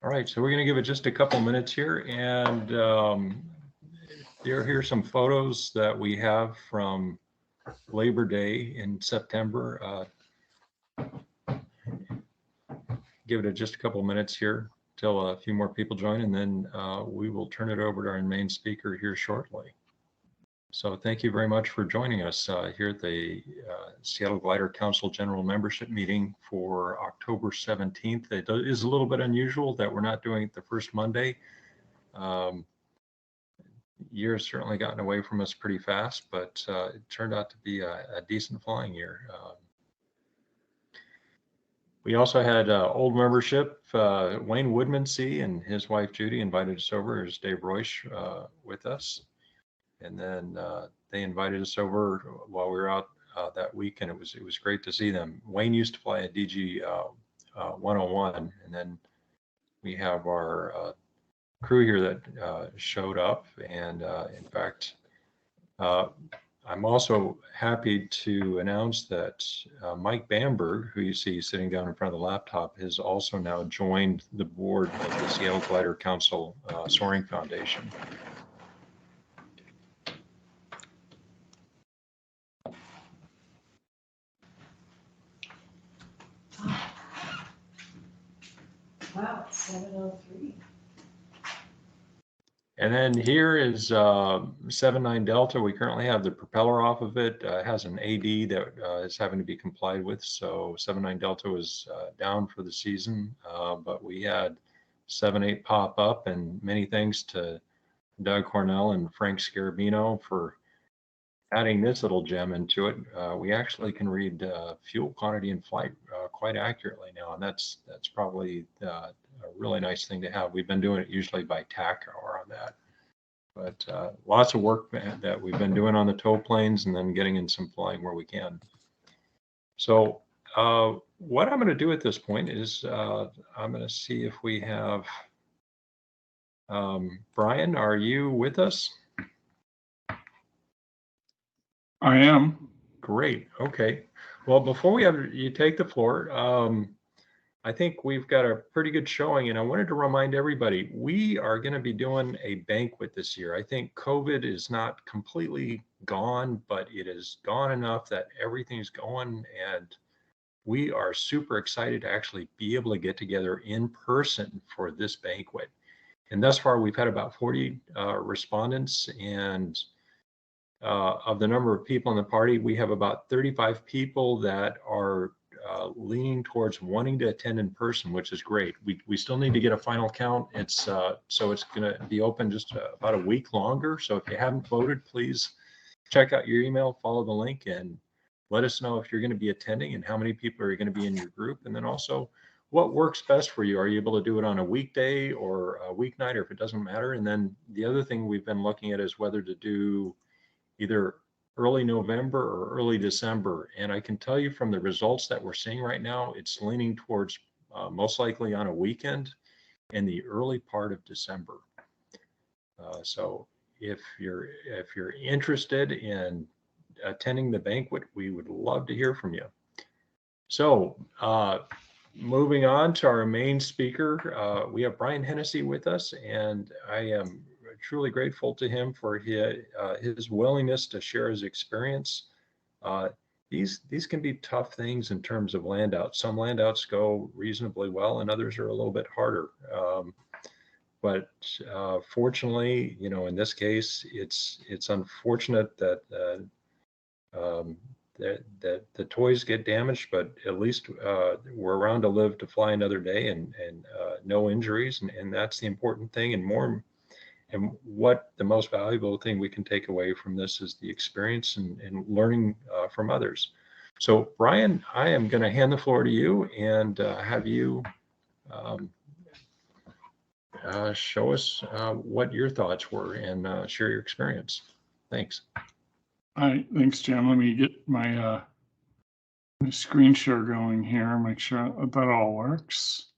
All right, so we're going to give it just a couple minutes here, and here's some photos that we have from Labor Day in September. Give it just a couple minutes here till a few more people join, and then we will turn it over to our main speaker here shortly. So thank you very much for joining us here at the Seattle Glider Council General Membership Meeting for October 17th. It is a little bit unusual that we're not doing it the first Monday. Year's certainly gotten away from us pretty fast, but it turned out to be a decent flying year. We also had old membership, Wayne Woodmansee and his wife Judy invited us over. There's Dave Roysh with us. And then they invited us over while we were out that week, and it was great to see them. Wayne used to fly a DG 101, and then we have our crew here that showed up. And in fact, I'm also happy to announce that Mike Bamberg, who you see sitting down in front of the laptop, has also now joined the board of the Seattle Glider Council Soaring Foundation. Wow, it's 7:03. And then here is 79 Delta. We currently have the propeller off of it. It has an AD that is having to be complied with. So 79 Delta was down for the season, but we had 78 pop up, and many thanks to Doug Cornell and Frank Scarabino for adding this little gem into it. We actually can read fuel quantity in flight quite accurately now, and that's probably a really nice thing to have. We've been doing it usually by TAC hour on that, but lots of work that we've been doing on the Towplanes, and then getting in some flying where we can. So what I'm going to do at this point is I'm going to see if we have Bryan. Are you with us? I am. Great. Okay. Well, before we have you take the floor, I think we've got a pretty good showing, and I wanted to remind everybody, we are going to be doing a banquet this year. I think COVID is not completely gone, but it is gone enough that everything's going, and we are super excited to actually be able to get together in person for this banquet. And thus far, we've had about 40 respondents, and of the number of people in the party, we have about 35 people that are leaning towards wanting to attend in person, which is great. We still need to get a final count. It's so it's going to be open just about a week longer. So if you haven't voted, please check out your email, follow the link, and let us know if you're going to be attending and how many people are going to be in your group. And then also, what works best for you? Are you able to do it on a weekday or a weeknight, or if it doesn't matter? And then the other thing we've been looking at is whether to do either early November or early December. And I can tell you from the results that we're seeing right now, it's leaning towards most likely on a weekend in the early part of December. So if you're interested in attending the banquet, we would love to hear from you. So moving on to our main speaker, we have Bryan Hennessy with us, and I am truly grateful to him for his willingness to share his experience. These can be tough things in terms of landouts. Some landouts go reasonably well, and others are a little bit harder. But fortunately, you know, in this case, it's unfortunate that that the toys get damaged, but at least we're around to live to fly another day, and no injuries, and that's the important thing. And more. And what the most valuable thing we can take away from this is the experience and learning from others. So, Bryan, I am going to hand the floor to you and have you show us what your thoughts were and share your experience. Thanks. All right, thanks, Jim. Let me get my screen share going here, make sure that all works.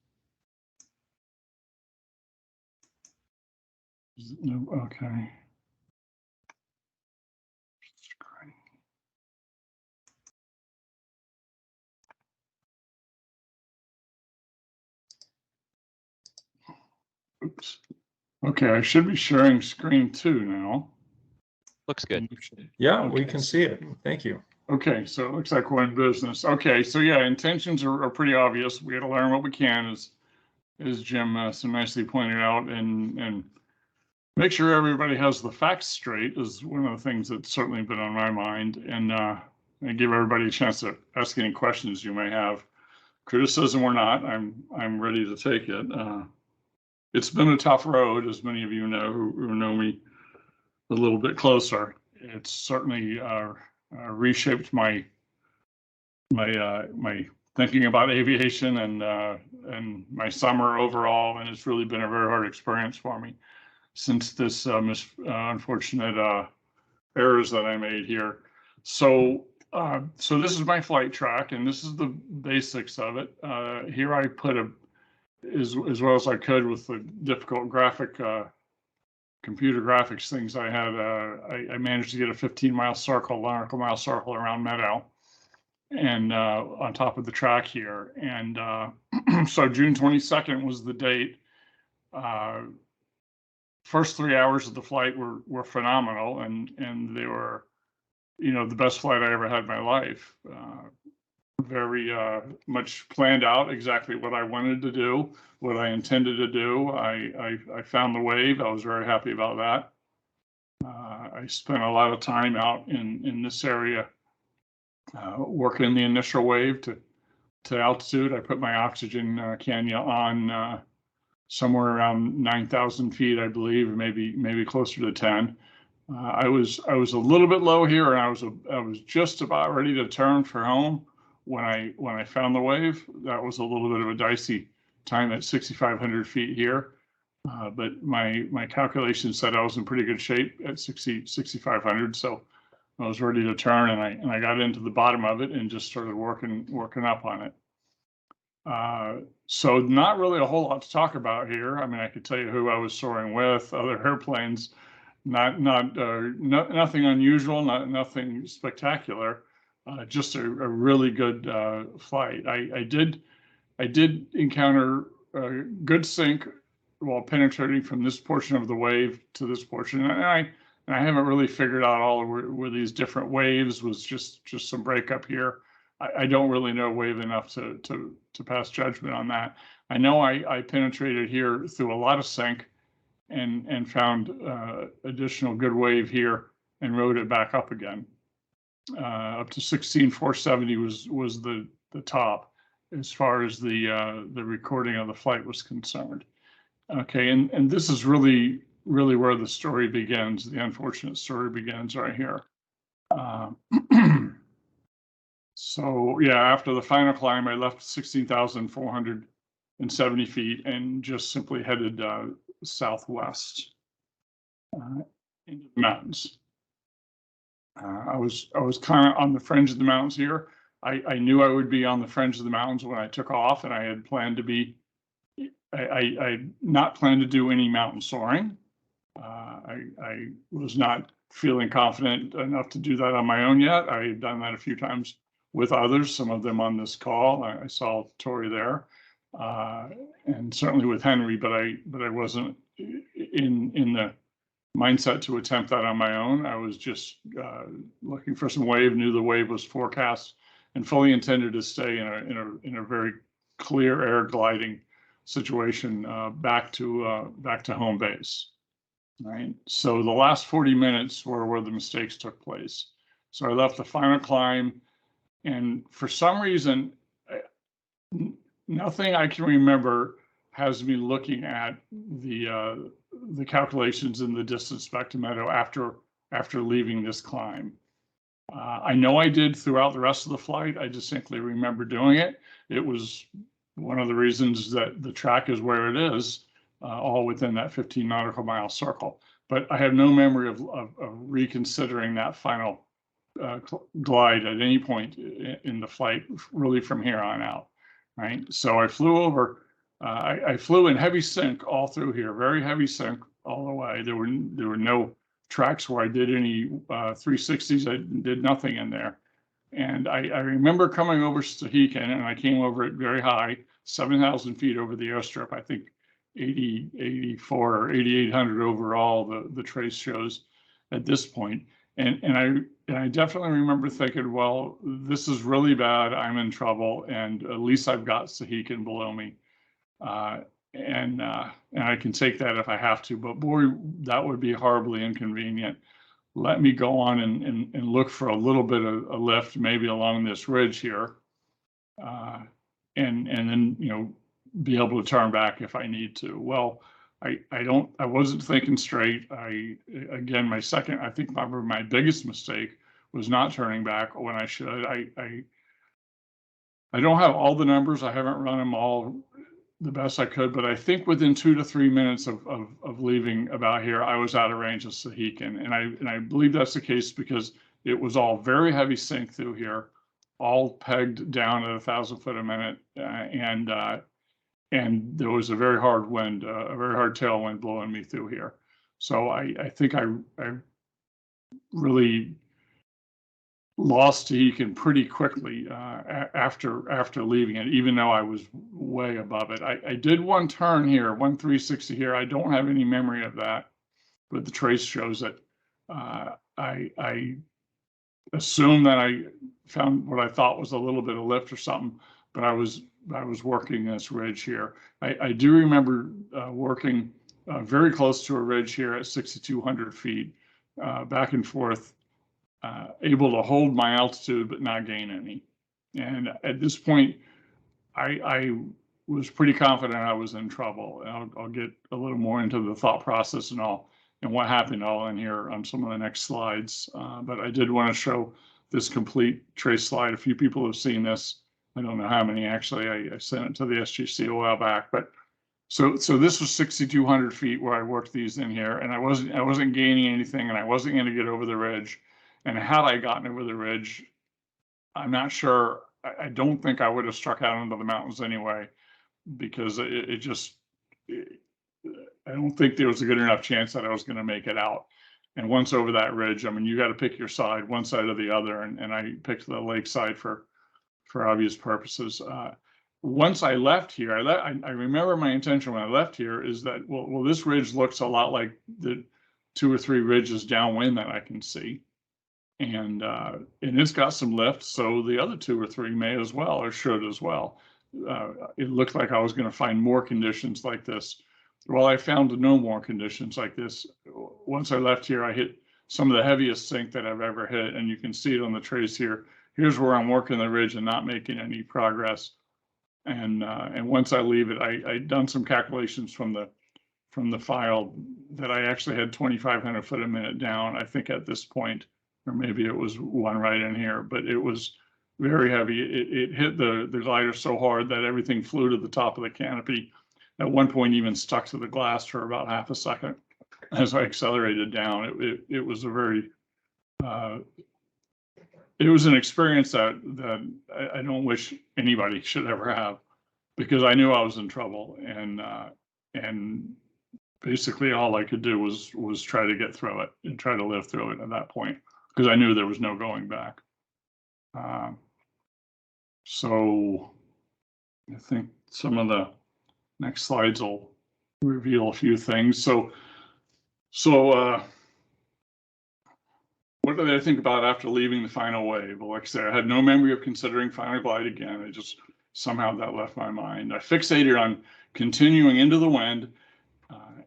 No, okay. Oops. Okay, I should be sharing screen too now. Looks good. Yeah, we Okay. can see it. Thank you. Okay, so it looks like we're in business. Okay, so yeah, intentions are pretty obvious. We got to learn what we can, as Jim so nicely pointed out, and make sure everybody has the facts straight is one of the things that's certainly been on my mind, and give everybody a chance to ask any questions you may have. Criticism or not, I'm ready to take it. It's been a tough road, as many of you know who know me a little bit closer. It's certainly reshaped my thinking about aviation and my summer overall, and it's really been a very hard experience for me since this unfortunate errors that I made here. So so this is my flight track, and this is the basics of it. Here I put as well as I could with the difficult computer graphics things I had. I managed to get a 15-mile circle, nautical mile circle around Meadow, and on top of the track here. And so June 22nd was the date. First 3 hours of the flight were phenomenal, and they were, the best flight I ever had in my life. Very much planned out exactly what I wanted to do, what I intended to do. I found the wave. I was very happy about that. I spent a lot of time out in this area working the initial wave to altitude. I put my oxygen cannula on somewhere around 9,000 feet, I believe, or maybe closer to 10. I was a little bit low here, and I was just about ready to turn for home when I found the wave. That was a little bit of a dicey time at 6,500 feet here, but my calculations said I was in pretty good shape at 6,500, so I was ready to turn, and I got into the bottom of it and just started working up on it. So not really a whole lot to talk about here. I mean, I could tell you who I was soaring with, other airplanes, nothing unusual, nothing spectacular, just a really good flight. I did encounter a good sink while penetrating from this portion of the wave to this portion, and I haven't really figured out all where these different waves was just some breakup here. I don't really know wave enough to pass judgment on that. I know I penetrated here through a lot of sink and found additional good wave here and rode it back up again. Up to 16,470 was the top as far as the recording of the flight was concerned. Okay, and this is really where the story begins. The unfortunate story begins right here. So yeah, after the final climb, I left 16,470 feet and just simply headed southwest into the mountains. I was kind of on the fringe of the mountains here. I knew I would be on the fringe of the mountains when I took off, and I had planned to be. I not planned to do any mountain soaring. I was not feeling confident enough to do that on my own yet. I had done that a few times with others, some of them on this call. I saw Tori there, and certainly with Henry, but I wasn't in the mindset to attempt that on my own. I was just looking for some wave, knew the wave was forecast, and fully intended to stay in a very clear air gliding situation back to home base. Right. So the last 40 minutes were where the mistakes took place. So I left the final climb, and for some reason, nothing I can remember has me looking at the calculations in the distance back to Meadow after leaving this climb. I know I did throughout the rest of the flight. I distinctly remember doing it. It was one of the reasons that the track is where it is, all within that 15 nautical mile circle. But I have no memory of reconsidering that final glide at any point in the flight, really from here on out, right? So I flew over, I flew in heavy sync all through here, very heavy sync all the way. There were no tracks where I did any 360s. I did nothing in there. And I remember coming over Stehekin, and I came over it very high, 7,000 feet over the airstrip. I think 84 or 8,800 overall, the trace shows at this point. And I definitely remember thinking, well, this is really bad. I'm in trouble, and at least I've got Sahican below me. And I can take that if I have to, but boy, that would be horribly inconvenient. Let me go on and look for a little bit of a lift, maybe along this ridge here. And then, you know, be able to turn back if I need to. Well, I wasn't thinking straight. Again, I think my biggest mistake was not turning back when I should. I don't have all the numbers. I haven't run them all the best I could, but I think within 2 to 3 minutes of leaving about here, I was out of range of Sahican. And I believe that's the case because it was all very heavy sink through here, all pegged down at 1,000 foot a minute. And there was a very hard wind, a very hard tailwind blowing me through here. So I think I really lost Sahican pretty quickly after leaving it, even though I was way above it. I did one turn here, 1 360 here. I don't have any memory of that, but the trace shows it. I assume that I found what I thought was a little bit of lift or something, but I was working this ridge here. I do remember working very close to a ridge here at 6,200 feet, back and forth, able to hold my altitude but not gain any. And at this point, I was pretty confident I was in trouble. And I'll get a little more into the thought process and all, and what happened all in here on some of the next slides. But I did want to show this complete trace slide. A few people have seen this. I don't know how many actually. I sent it to the SGC a while back, but so this was 6,200 feet where I worked these in here, and I wasn't gaining anything, and I wasn't going to get over the ridge. And had I gotten over the ridge, I'm not sure. I don't think I would have struck out into the mountains anyway, because I don't think there was a good enough chance that I was going to make it out. And once over that ridge, I mean, you got to pick your side, one side or the other. And I picked the lake side for obvious purposes. Once I left here, I remember my intention when I left here is that, well, this ridge looks a lot like the 2 or 3 ridges downwind that I can see. And it's got some lift, so the other 2 or 3 may as well, or should as well. It looked like I was going to find more conditions like this. Well, I found no more conditions like this. Once I left here, I hit some of the heaviest sink that I've ever hit, and you can see it on the trace here. Here's where I'm working the ridge and not making any progress. And once I leave it, I'd done some calculations from the file that I actually had 2,500 foot a minute down, I think at this point. Or maybe it was one right in here, but it was very heavy. It hit the glider so hard that everything flew to the top of the canopy. At one point, even stuck to the glass for about half a second as I accelerated down. It was a very, it was an experience that I don't wish anybody should ever have, because I knew I was in trouble, and basically all I could do was try to get through it and try to live through it at that point, because I knew there was no going back. So I think some of the next slides will reveal a few things. So what did I think about after leaving the final wave? Well, like I said, I had no memory of considering final glide again. I just somehow that left my mind. I fixated on continuing into the wind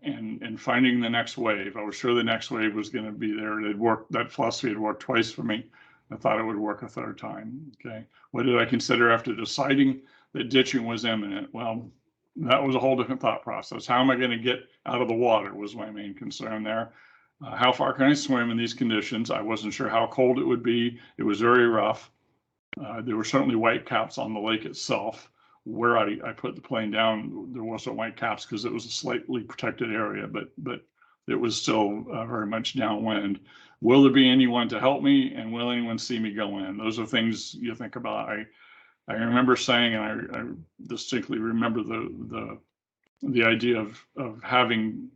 and finding the next wave. I was sure the next wave was going to be there. It had worked. That philosophy had worked twice for me. I thought it would work a third time. Okay. What did I consider after deciding that ditching was imminent? Well, that was a whole different thought process. How am I going to get out of the water was my main concern there. How far can I swim in these conditions? I wasn't sure how cold it would be. It was very rough. There were certainly white caps on the lake itself. Where I put the plane down, there wasn't white caps because it was a slightly protected area, but it was still very much downwind. Will there be anyone to help me, and will anyone see me go in? Those are things you think about. I remember saying, and I distinctly remember the idea of having.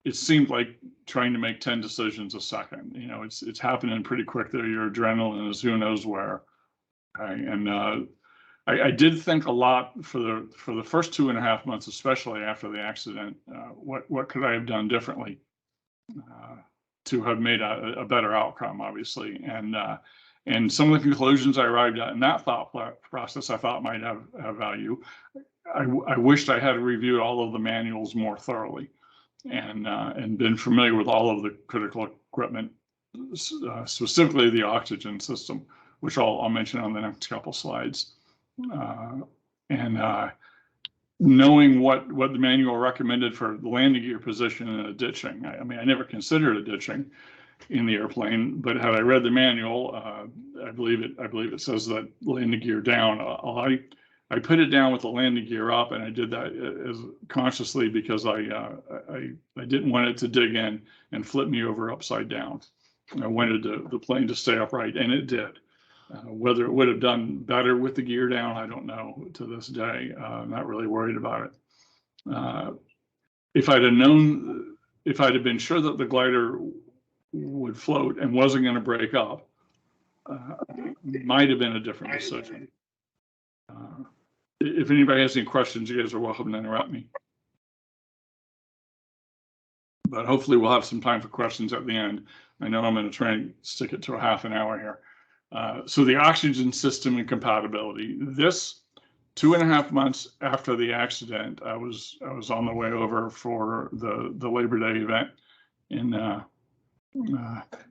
It seemed like trying to make 10 decisions a second. You know, it's happening pretty quick there. Your adrenaline is who knows where. And I did think a lot for the first 2.5 months, especially after the accident. What could I have done differently to have made a better outcome, obviously, and some of the conclusions I arrived at in that thought process I thought might have value. I wished I had reviewed all of the manuals more thoroughly and been familiar with all of the critical equipment, specifically the oxygen system, which I'll mention on the next couple slides. Knowing what the manual recommended for the landing gear position and a ditching. I mean, I never considered a ditching in the airplane, but had I read the manual, I believe it says that landing gear down. I put it down with the landing gear up, and I did that as consciously because I didn't want it to dig in and flip me over upside down. I wanted the plane to stay upright, and it did. Whether it would have done better with the gear down, I don't know to this day. I'm not really worried about it. If I'd have been sure that the glider would float and wasn't going to break up, it might have been a different decision. If anybody has any questions, you guys are welcome to interrupt me. But hopefully we'll have some time for questions at the end. I know I'm going to try and stick it to a half an hour here. So the oxygen system and compatibility. This 2.5 months after the accident, I was on the way over for the Labor Day event in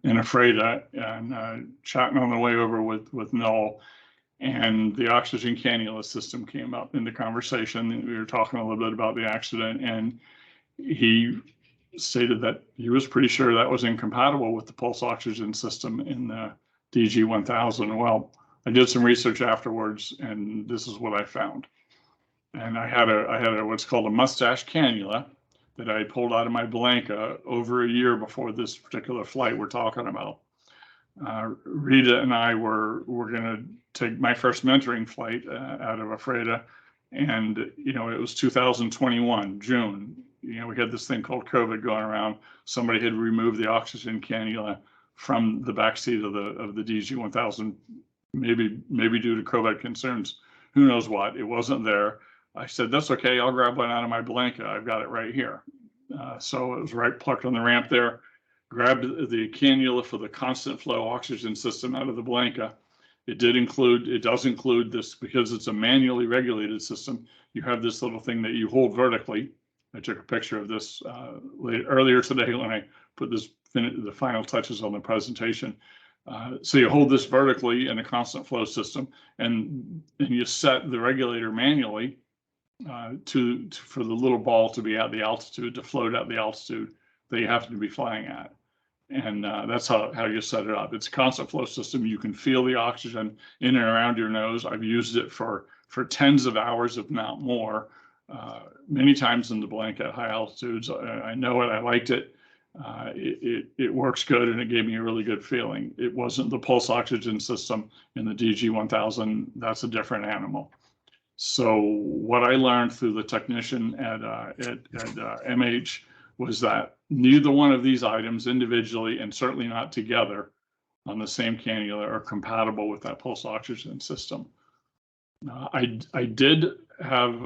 Ephrata, and chatting on the way over with Noel, and the oxygen cannula system came up in the conversation. We were talking a little bit about the accident, and he stated that he was pretty sure that was incompatible with the pulse oxygen system in the DG1000. Well, I did some research afterwards, and this is what I found. And I had a what's called a mustache cannula that I pulled out of my Blanca over a year before this particular flight we're talking about. Rita and I were going to take my first mentoring flight out of Ephrata, and it was 2021 June. We had this thing called COVID going around. Somebody had removed the oxygen cannula from the backseat of the DG1000, maybe due to COVID concerns. Who knows what? It wasn't there. I said, that's okay. I'll grab one out of my Blanca. I've got it right here. So it was right plucked on the ramp there. Grabbed the cannula for the constant flow oxygen system out of the Blanca. It does include this, because it's a manually regulated system. You have this little thing that you hold vertically. I took a picture of this earlier today when I put the final touches on the presentation. So you hold this vertically in a constant flow system, and you set the regulator manually for the little ball to be at the altitude, to float at the altitude that you happen to be flying at. And that's how you set it up. It's a constant flow system. You can feel the oxygen in and around your nose. I've used it for tens of hours, if not more, many times in the Blanca at high altitudes. I know it. I liked it. It works good, and it gave me a really good feeling. It wasn't the pulse oxygen system in the DG1000. That's a different animal. So what I learned through the technician at MH was that neither one of these items individually, and certainly not together on the same cannula, are compatible with that pulse oxygen system. I did have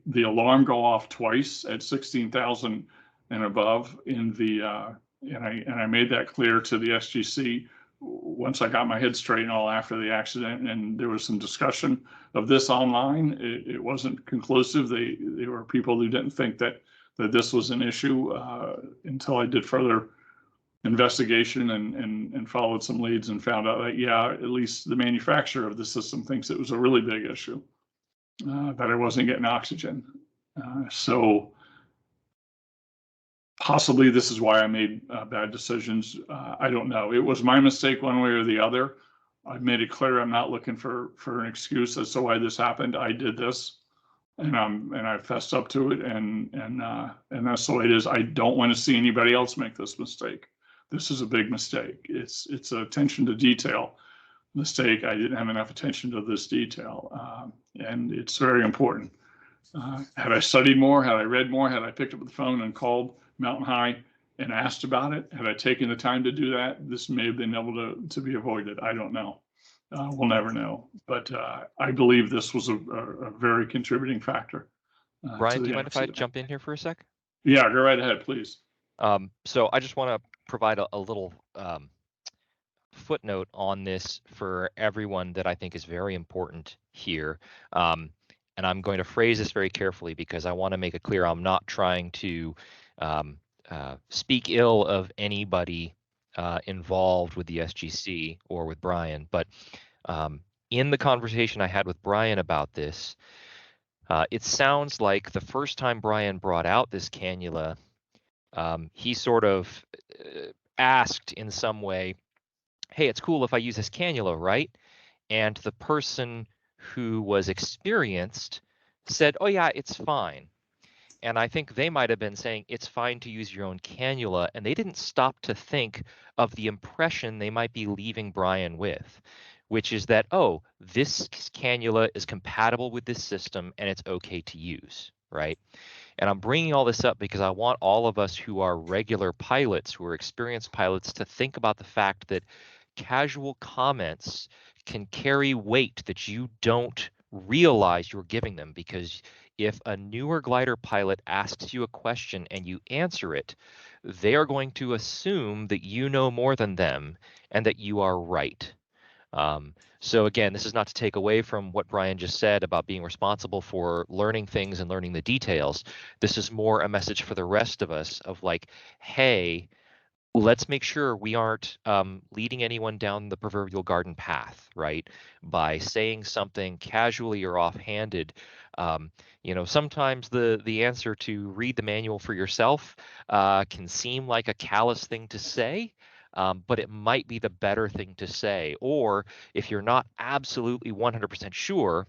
the alarm go off twice at 16,000 and above in the and I made that clear to the SGC once I got my head straight and all after the accident, and there was some discussion of this online. It wasn't conclusive. There were people who didn't think that this was an issue until I did further investigation and followed some leads and found out that, yeah, at least the manufacturer of the system thinks it was a really big issue, that I wasn't getting oxygen. So possibly this is why I made bad decisions. I don't know. It was my mistake one way or the other. I've made it clear I'm not looking for an excuse as to why this happened. I did this. And I fessed up to it, and that's the way it is. I don't want to see anybody else make this mistake. This is a big mistake. It's an attention to detail mistake. I didn't have enough attention to this detail, and it's very important. Had I studied more, had I read more, had I picked up the phone and called Mountain High and asked about it, had I taken the time to do that, this may have been able to be avoided. I don't know. We'll never know. But I believe this was a very contributing factor. Bryan, do you mind if I jump in here for a sec? Yeah, go right ahead, please. So I just want to provide a little footnote on this for everyone that I think is very important here. And I'm going to phrase this very carefully because I want to make it clear I'm not trying to speak ill of anybody involved with the SGC or with Bryan. But in the conversation I had with Bryan about this, it sounds like the first time Bryan brought out this cannula, he sort of asked in some way, hey, it's cool if I use this cannula, right? And the person who was experienced said, oh yeah, it's fine. And I think they might have been saying it's fine to use your own cannula, and they didn't stop to think of the impression they might be leaving Bryan with, which is that, oh, this cannula is compatible with this system and it's okay to use, right? And I'm bringing all this up because I want all of us who are regular pilots, who are experienced pilots, to think about the fact that casual comments can carry weight that you don't realize you're giving them, because if a newer glider pilot asks you a question and you answer it, they are going to assume that you know more than them and that you are right. So again, this is not to take away from what Bryan just said about being responsible for learning things and learning the details. This is more a message for the rest of us of like, hey, let's make sure we aren't leading anyone down the proverbial garden path, right? By saying something casually or offhanded. Sometimes the answer to read the manual for yourself can seem like a callous thing to say, but it might be the better thing to say. Or if you're not absolutely 100% sure,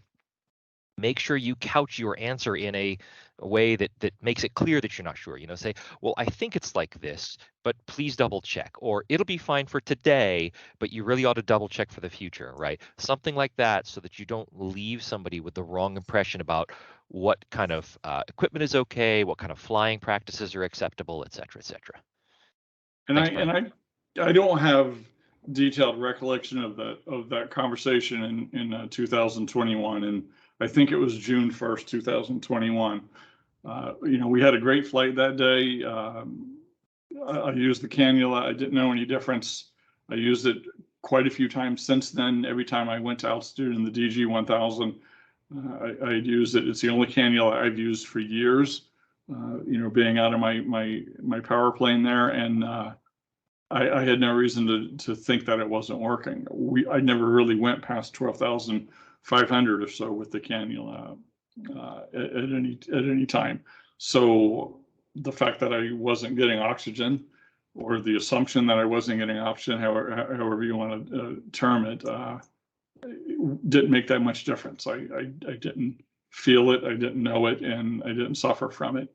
make sure you couch your answer in a way that makes it clear that you're not sure. Say, well, I think it's like this, but please double check. Or it'll be fine for today, but you really ought to double check for the future, right? Something like that, so that you don't leave somebody with the wrong impression about what kind of equipment is okay, what kind of flying practices are acceptable, et cetera, et cetera. And I don't have detailed recollection of that conversation in 2021, and I think it was June 1st, 2021. We had a great flight that day. I used the cannula. I didn't know any difference. I used it quite a few times since then. Every time I went to altitude in the DG 1000, I'd use it. It's the only cannula I've used for years. Being out of my power plane there, and I had no reason to think that it wasn't working. I never really went past 12,500 or so with the cannula at any time. So the fact that I wasn't getting oxygen, or the assumption that I wasn't getting oxygen, however you want to term it, didn't make that much difference. I didn't feel it, I didn't know it, and I didn't suffer from it.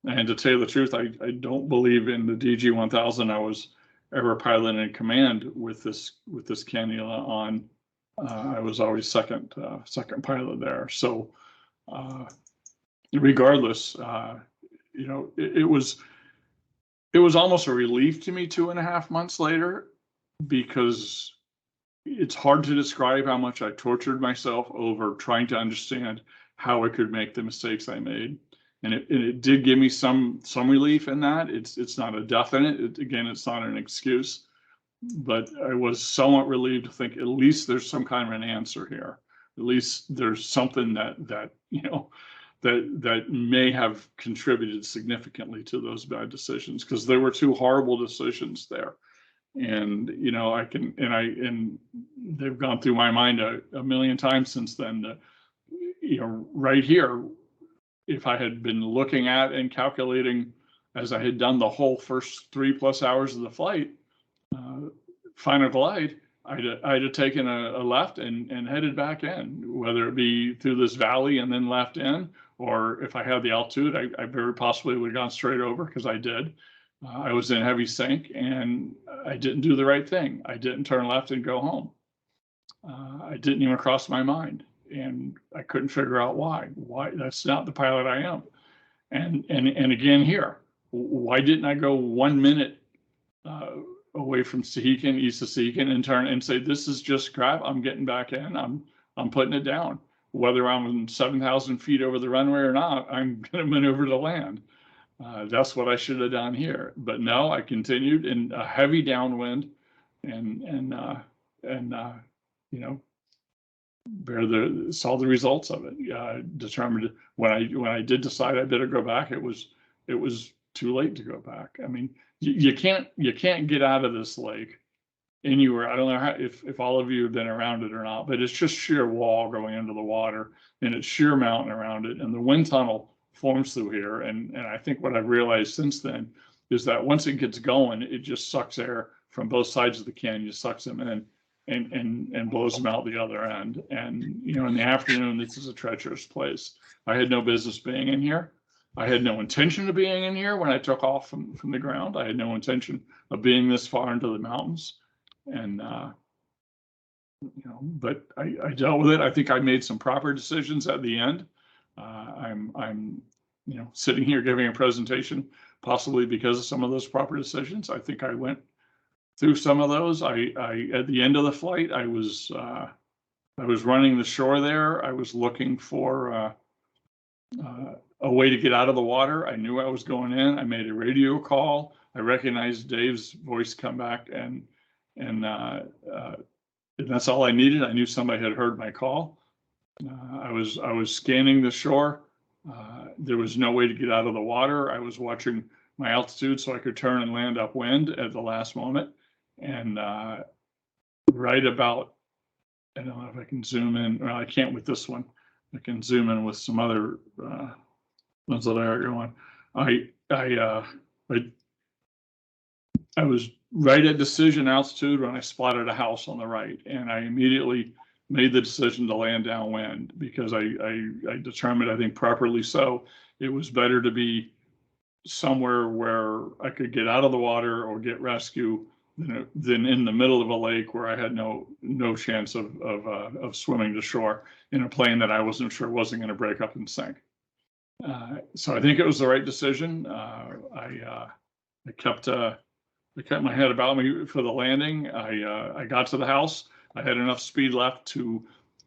And to tell you the truth, I don't believe in the DG 1000 I was ever pilot in command with this cannula on. I was always second pilot there. So regardless, it was almost a relief to me 2.5 months later, because it's hard to describe how much I tortured myself over trying to understand how I could make the mistakes I made. And it did give me some relief in that. It's not a definite. It's not an excuse, but I was somewhat relieved to think at least there's some kind of an answer here. At least there's something that may have contributed significantly to those bad decisions, because there were 2 horrible decisions there. And they've gone through my mind a million times since then. Right here, if I had been looking at and calculating as I had done the whole first 3+ hours of the flight, final glide, I'd have taken a left and headed back in, whether it be through this valley and then left in, or if I had the altitude, I very possibly would have gone straight over, because I did. I was in heavy sink and I didn't do the right thing. I didn't turn left and go home. I didn't even cross my mind. And I couldn't figure out why. That's not the pilot I am. And again here, why didn't I go 1 minute away from Sahican, east of Sahican, and turn and say, this is just crap. I'm getting back in. I'm putting it down. Whether I'm 7,000 feet over the runway or not, I'm going to maneuver to land. That's what I should have done here. But no, I continued in a heavy downwind, and you know, saw the results of it. Determined when I did decide I better go back, it was too late to go back. I mean, you can't get out of this lake anywhere. I don't know how, if all of you have been around it or not, but it's just sheer wall going into the water, and it's sheer mountain around it, and the wind tunnel forms through here. And I think what I've realized since then is that once it gets going, it just sucks air from both sides of the canyon, sucks them in and blows them out the other end. And, you know, in the afternoon, this is a treacherous place. I had no business being in here. I had no intention of being in here when I took off from the ground. I had no intention of being this far into the mountains. And, you know, but I dealt with it. I think I made some proper decisions at the end. I'm, you know, sitting here giving a presentation, possibly because of some of those proper decisions. I think I went through some of those. I at the end of the flight, I was running the shore there. I was looking for a way to get out of the water. I knew I was going in. I made a radio call. I recognized Dave's voice come back, and that's all I needed. I knew somebody had heard my call. I was scanning the shore. There was no way to get out of the water. I was watching my altitude so I could turn and land upwind at the last moment. And right about, I don't know if I can zoom in. Well, I can't with this one. I can zoom in with some other ones that are going. I was right at decision altitude when I spotted a house on the right, and I immediately made the decision to land downwind because I determined, I think properly so, it was better to be somewhere where I could get out of the water or get rescue than in the middle of a lake where I had no chance of swimming to shore in a plane that I wasn't sure wasn't going to break up and sink. So I think it was the right decision. I kept my head about me for the landing. I got to the house. I had enough speed left to,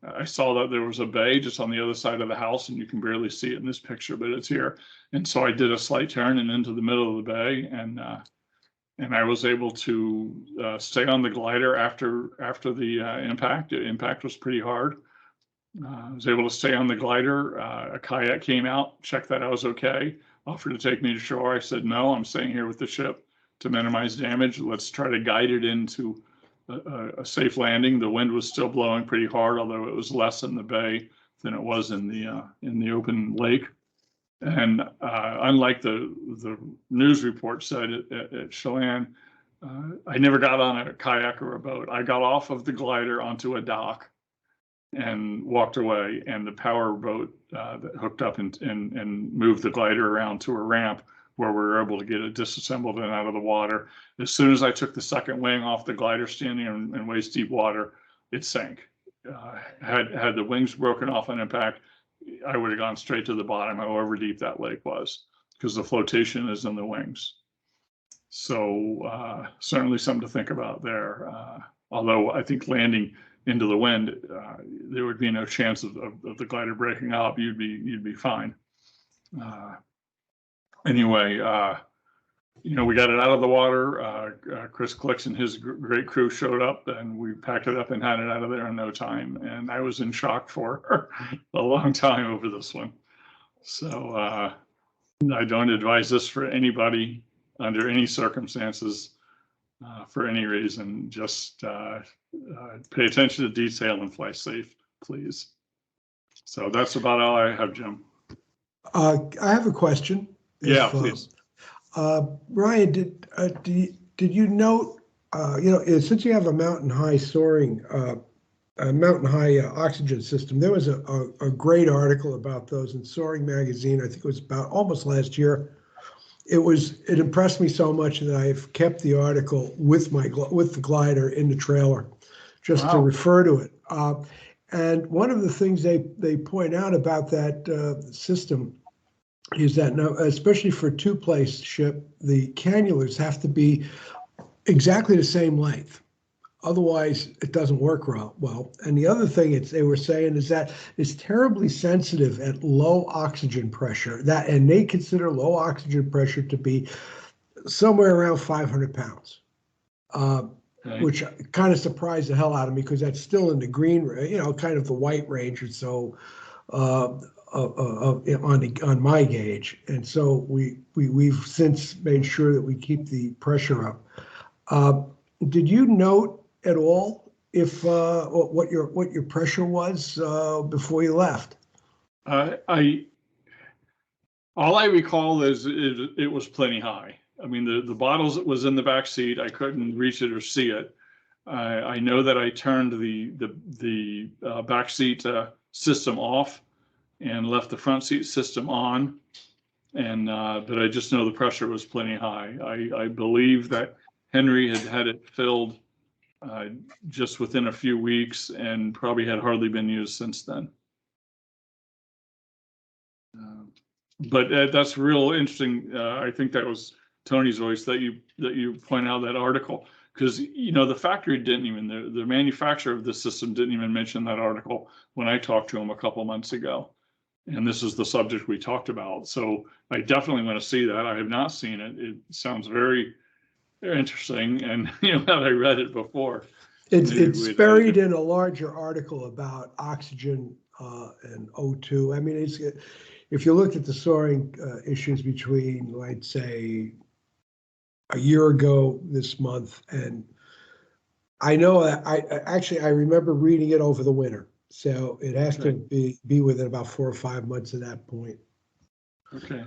I saw that there was a bay just on the other side of the house, and you can barely see it in this picture, but it's here. And so I did a slight turn and into the middle of the bay, and I was able to stay on the glider after the impact. The impact was pretty hard. I was able to stay on the glider. A kayak came out, checked that I was okay, offered to take me to shore. I said, no, I'm staying here with the ship to minimize damage. Let's try to guide it into a safe landing. The wind was still blowing pretty hard, although it was less in the bay than it was in the open lake. And unlike the news report said at Chelan, I never got on a kayak or a boat. I got off of the glider onto a dock and walked away, and the power boat that hooked up and moved the glider around to a ramp where we were able to get it disassembled and out of the water. As soon as I took the second wing off the glider standing in waist deep water, it sank. Had the wings broken off on impact, I would have gone straight to the bottom, however deep that lake was, because the flotation is in the wings. So certainly something to think about there. Although I think landing into the wind, there would be no chance of the glider breaking up. You'd be fine. Anyway, you know, we got it out of the water. Chris Clicks and his great crew showed up, and we packed it up and had it out of there in no time. And I was in shock for a long time over this one. So I don't advise this for anybody under any circumstances, for any reason. Just pay attention to detail and fly safe, please. So that's about all I have, Jim. I have a question. Yeah, please. Bryan, did you note, you know, since you have a mountain high soaring, a mountain high oxygen system, there was a great article about those in Soaring magazine. I think it was about almost last year. It impressed me so much that I've kept the article with the glider in the trailer, just to refer to it. And one of the things they point out about that system is that now, especially for two-place ship, the cannulas have to be exactly the same length. Otherwise, it doesn't work well. And the other thing they were saying is that it's terribly sensitive at low oxygen pressure. And they consider low oxygen pressure to be somewhere around 500 pounds, Okay. which kind of surprised the hell out of me because that's still in the green, kind of the white range or so on my gauge. And so we've since made sure that we keep the pressure up. Did you note at all if what your pressure was before you left? All I recall is it was plenty high. I mean, the bottles that was in the back seat, I couldn't reach it or see it. I know that I turned the back seat system off and left the front seat system on, and but I just know the pressure was plenty high. I believe that Henry had it filled just within a few weeks and probably had hardly been used since then. But that's real interesting. I think that was Tony's voice that you point out that article, because the factory didn't even, the manufacturer of the system didn't even mention that article when I talked to him a couple months ago. And this is the subject we talked about. So I definitely want to see that. I have not seen it. It sounds very interesting, and had I read it before. It's buried in a larger article about oxygen and O2. I mean, if you look at the Soaring issues between, I'd say, a year ago this month, and I know that I remember reading it over the winter, so it has to be within about 4 or 5 months at that point. Okay.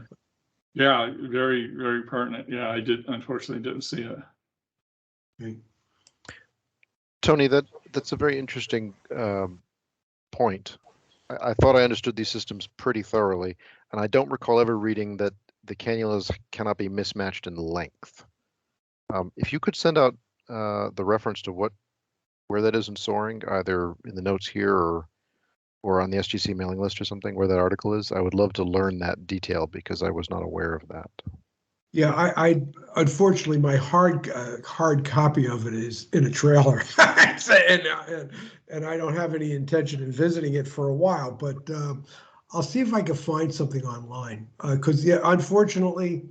Yeah, very, very pertinent. Yeah, I unfortunately didn't see it. Okay. Tony, that's a very interesting point. I thought I understood these systems pretty thoroughly, and I don't recall ever reading that the cannulas cannot be mismatched in length. If you could send out the reference to where that is in Soaring, either in the notes here or on the SGC mailing list or something, where that article is, I would love to learn that detail because I was not aware of that. Yeah, I unfortunately my hard copy of it is in a trailer, and I don't have any intention of visiting it for a while. But I'll see if I can find something online. Because unfortunately,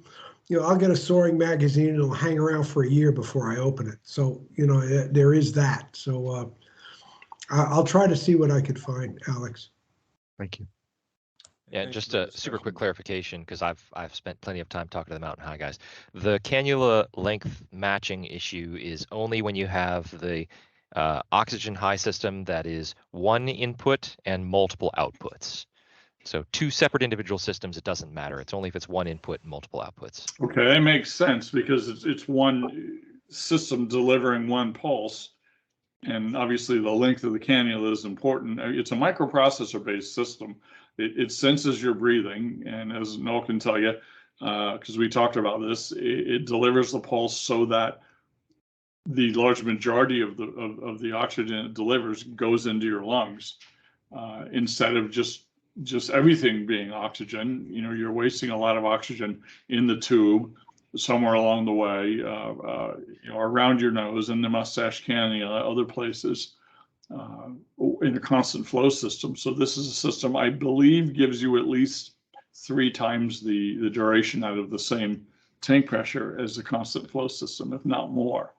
I'll get a Soaring magazine and it'll hang around for a year before I open it. So there is that. So I'll try to see what I could find, Alex. Thank you. Yeah, just a super quick clarification, because I've spent plenty of time talking to the Mountain High guys. The cannula length matching issue is only when you have the oxygen high system that is one input and multiple outputs. So 2 separate individual systems, it doesn't matter. It's only if it's one input and multiple outputs. Okay, that makes sense because it's one system delivering one pulse. And obviously the length of the cannula is important. It's a microprocessor-based system. It senses your breathing, and as Noel can tell you, because we talked about this, it delivers the pulse so that the large majority of the oxygen it delivers goes into your lungs, instead of just everything being oxygen. You're wasting a lot of oxygen in the tube somewhere along the way, around your nose, in the mustache cannula, other places, in a constant flow system. So this is a system I believe gives you at least 3 times the duration out of the same tank pressure as the constant flow system, if not more.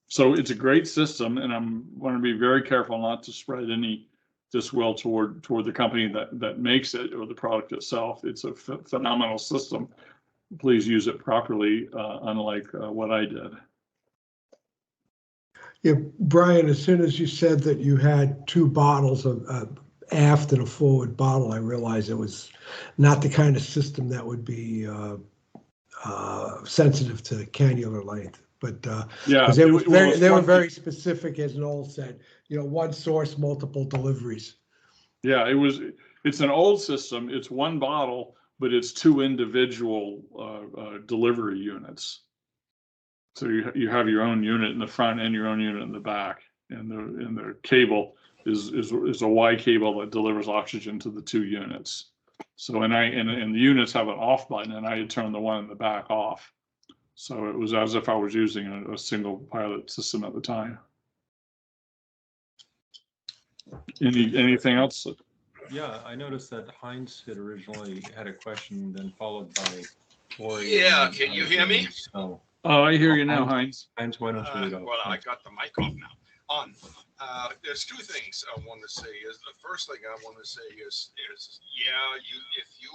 So it's a great system, and I'm want to be very careful not to spread any diswill toward the company that makes it or the product itself. It's a phenomenal system. Please use it properly, unlike what I did. Yeah, Bryan, as soon as you said that you had 2 bottles of aft and a forward bottle, I realized it was not the kind of system that would be sensitive to cannula length. But yeah, they were very specific, as Noel said. One source, multiple deliveries. Yeah, it's an old system. It's one bottle, but it's 2 individual delivery units. So you have your own unit in the front and your own unit in the back, and the cable is a Y cable that delivers oxygen to the 2 units. So and the units have an off button, and I had turned the one in the back off. So it was as if I was using a single pilot system at the time. Anything else? Yeah, I noticed that Heinz had originally had a question, then followed by Tori. Yeah, and can you then hear me? James. So, Oh, I hear you now, Heinz. Heinz, why don't you lead off? Well, I got the mic off now. On. There's two things I want to say. Is the first thing I want to say is yeah, if you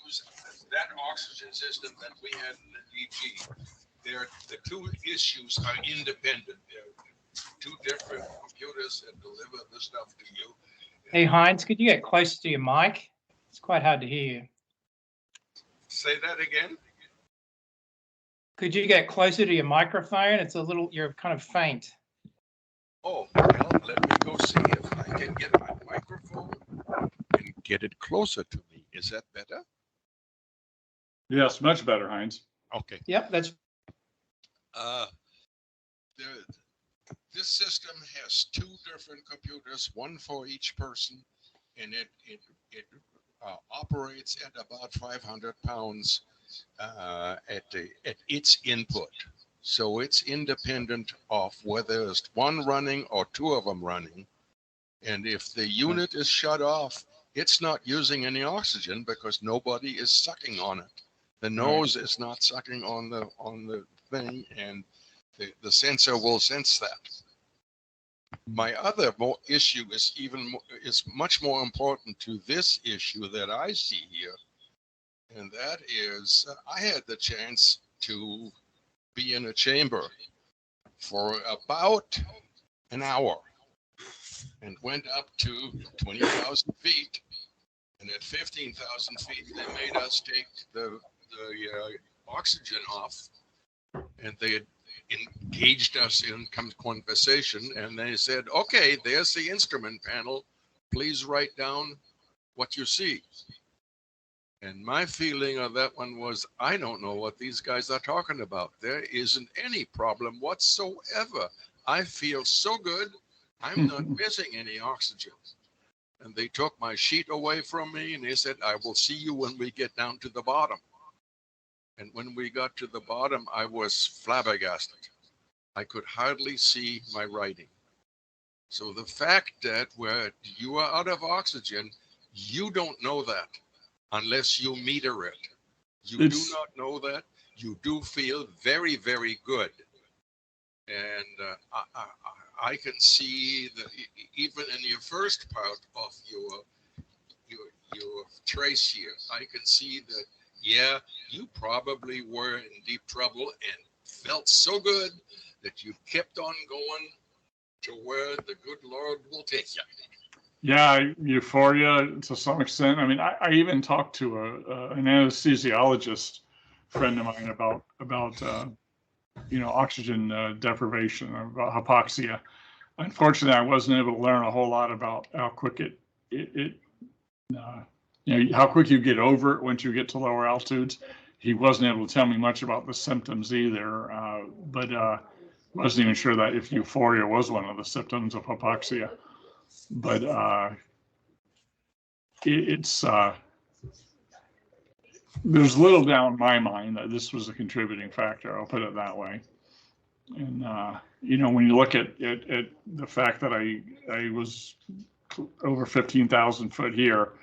use that oxygen system that we had in the DG, the two issues are independent. They're two different computers that deliver the stuff to you. Hey, Heinz, could you get closer to your mic? It's quite hard to hear you. Say that again. Could you get closer to your microphone? It's a little, you're kind of faint. Oh, well, let me go see if I can get my microphone and get it closer to me. Is that better? Yes, much better, Heinz. Okay. Yep, that's This system has two different computers, one for each person, and it operates at about 500 pounds at its input. So it's independent of whether it's one running or two of them running. And if the unit is shut off, it's not using any oxygen because nobody is sucking on it. The nose is not sucking on the thing, and the sensor will sense that. My other issue is much more important to this issue that I see here, and that is I had the chance to be in a chamber for about an hour and went up to 20,000 feet, and at 15,000 feet they made us take the oxygen off, and they had engaged us in conversation, and they said, okay, there's the instrument panel, please write down what you see. And my feeling of that one was, I don't know what these guys are talking about. There isn't any problem whatsoever. I feel so good. I'm not missing any oxygen. And they took my sheet away from me, and they said, I will see you when we get down to the bottom. And when we got to the bottom, I was flabbergasted. I could hardly see my writing. So the fact that you are out of oxygen, you don't know that unless you meter it. You do not know that. You do feel very, very good. And I can see that even in your first part of your trace here, I can see that, yeah, you probably were in deep trouble and felt so good that you kept on going to where the good Lord will take you. Yeah, euphoria to some extent. I mean, I even talked to an anesthesiologist friend of mine about oxygen deprivation, about hypoxia. Unfortunately, I wasn't able to learn a whole lot about how quick how quick you get over it once you get to lower altitudes. He wasn't able to tell me much about the symptoms either, but wasn't even sure that if euphoria was one of the symptoms of hypoxia. But there's little doubt in my mind that this was a contributing factor. I'll put it that way. And when you look at the fact that I was over 15,000 foot here,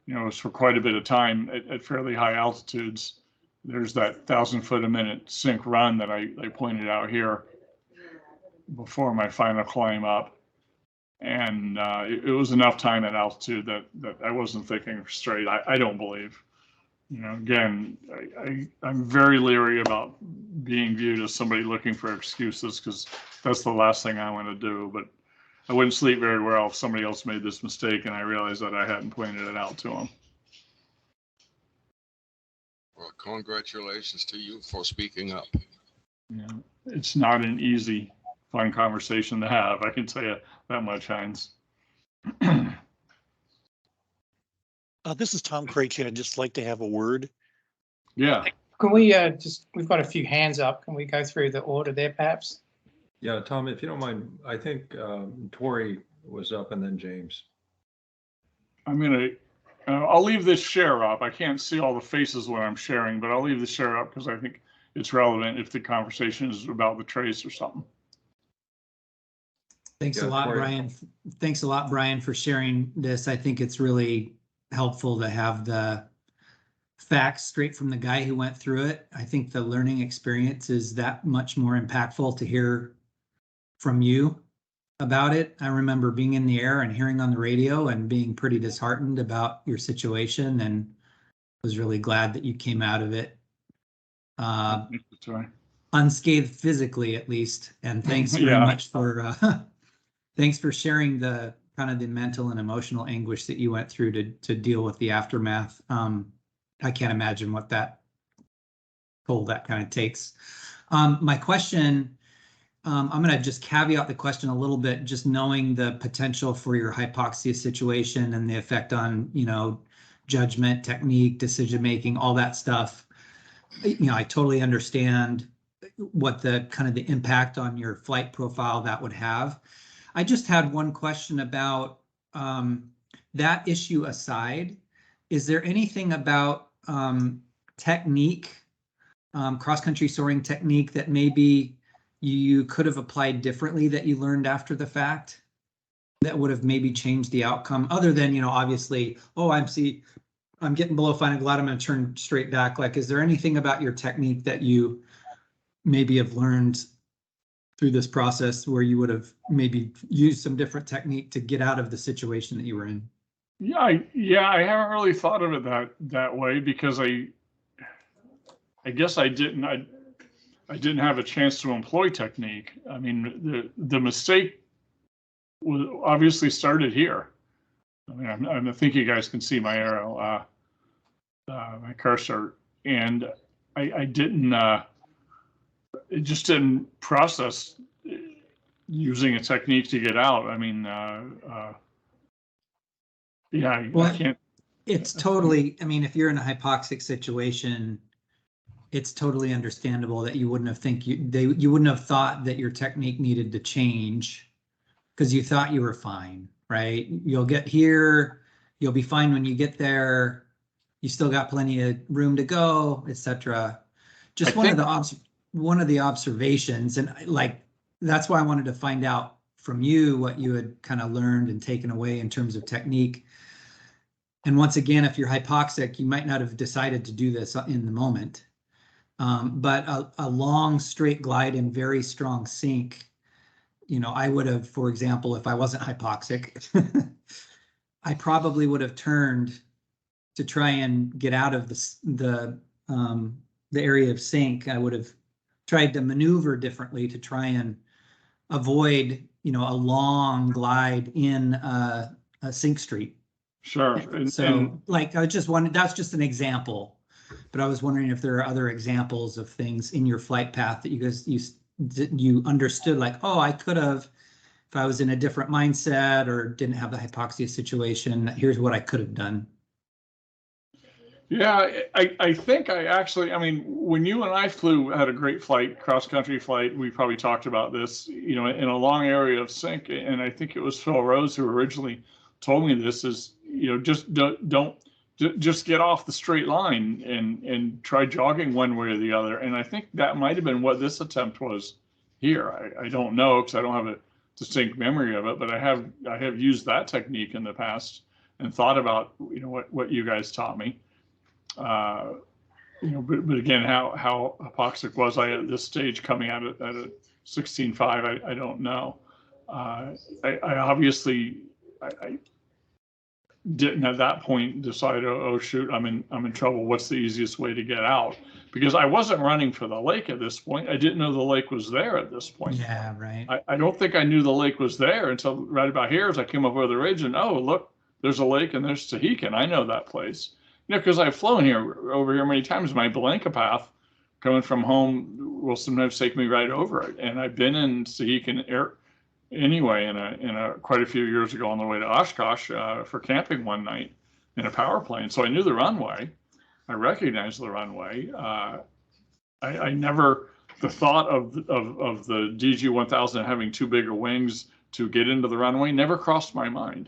it was for quite a bit of time at fairly high altitudes. There's that 1,000 foot a minute sync run that I pointed out here before my final climb up. And it was enough time at altitude that I wasn't thinking straight. I don't believe. Again, I'm very leery about being viewed as somebody looking for excuses, because that's the last thing I want to do. But I wouldn't sleep very well if somebody else made this mistake and I realized that I hadn't pointed it out to them. Well, congratulations to you for speaking up. Yeah, it's not an easy, fun conversation to have. I can tell you that much, Heinz. This is Tom Craig. I'd just like to have a word. Yeah. Can we we've got a few hands up. Can we go through the order there, perhaps? Yeah, Tom, if you don't mind, I think Tori was up and then James. I'll leave this share up. I can't see all the faces when I'm sharing, but I'll leave the share up because I think it's relevant if the conversation is about the trace or something. Thanks Yeah, a lot, Troy. Brian. Thanks a lot, Brian, for sharing this. I think it's really helpful to have the facts straight from the guy who went through it. I think the learning experience is that much more impactful to hear from you about it. I remember being in the air and hearing on the radio and being pretty disheartened about your situation, and was really glad that you came out of it unscathed physically, at least. And thanks very much for thanks for sharing the kind of the mental and emotional anguish that you went through to deal with the aftermath. I can't imagine what that toll that kind of takes. My question, I'm going to just caveat the question a little bit, just knowing the potential for your hypoxia situation and the effect on, you know, judgment, technique, decision making, all that stuff. You know, I totally understand what the kind of the impact on your flight profile that would have. I just had one question about that issue aside. Is there anything about technique, cross-country soaring technique, that maybe you could have applied differently that you learned after the fact that would have maybe changed the outcome, other than, you know, obviously, oh, I'm getting below final glide, I'm going to turn straight back. Like, is there anything about your technique that you maybe have learned through this process where you would have maybe used some different technique to get out of the situation that you were in? Yeah, I haven't really thought of it that way, because I guess I didn't have a chance to employ technique. I mean, the mistake was obviously started here. I mean, I think you guys can see my arrow, my cursor, and I didn't. It just didn't process using a technique to get out. I mean, yeah, well, I can't. It's totally, I mean, if you're in a hypoxic situation, it's totally understandable that you wouldn't have you wouldn't have thought that your technique needed to change because you thought you were fine, right? You'll get here, you'll be fine when you get there. You still got plenty of room to go, etc. Just one of the observations, and like that's why I wanted to find out from you what you had kind of learned and taken away in terms of technique. And once again, if you're hypoxic, you might not have decided to do this in the moment. But a long straight glide and very strong sink, you know, I would have, for example, if I wasn't hypoxic, I probably would have turned to try and get out of the area of sink. I would have tried to maneuver differently to try and avoid, you know, a long glide in a sink street. Sure. Like, I just wanted, that's just an example, but I was wondering if there are other examples of things in your flight path that you understood, like, oh, I could have, if I was in a different mindset or didn't have the hypoxia situation, here's what I could have done. Yeah, I think I mean, when you and I had a great flight, cross-country flight, we probably talked about this, you know, in a long area of sink, and I think it was Phil Rose who originally told me this, is, you know, just get off the straight line and try jogging one way or the other. And I think that might have been what this attempt was here. I don't know, because I don't have a distinct memory of it, but I have used that technique in the past and thought about, you know, what you guys taught me. You know, but again, how hypoxic was I at this stage coming out at a 16.5? I don't know. I obviously didn't at that point decide, oh shoot, I'm in trouble. What's the easiest way to get out? Because I wasn't running for the lake at this point. I didn't know the lake was there at this point. Yeah, right. I don't think I knew the lake was there until right about here as I came up over the ridge, and oh, look, there's a lake and there's Sahican. I know that place. You know, because I've flown over here many times. My Blanca path coming from home will sometimes take me right over it. And I've been in Sahican air anyway in a quite a few years ago on the way to Oshkosh for camping one night in a power plane. So I knew the runway. I recognized the runway. I never, the thought of the DG-1000 having too big of wings to get into the runway never crossed my mind.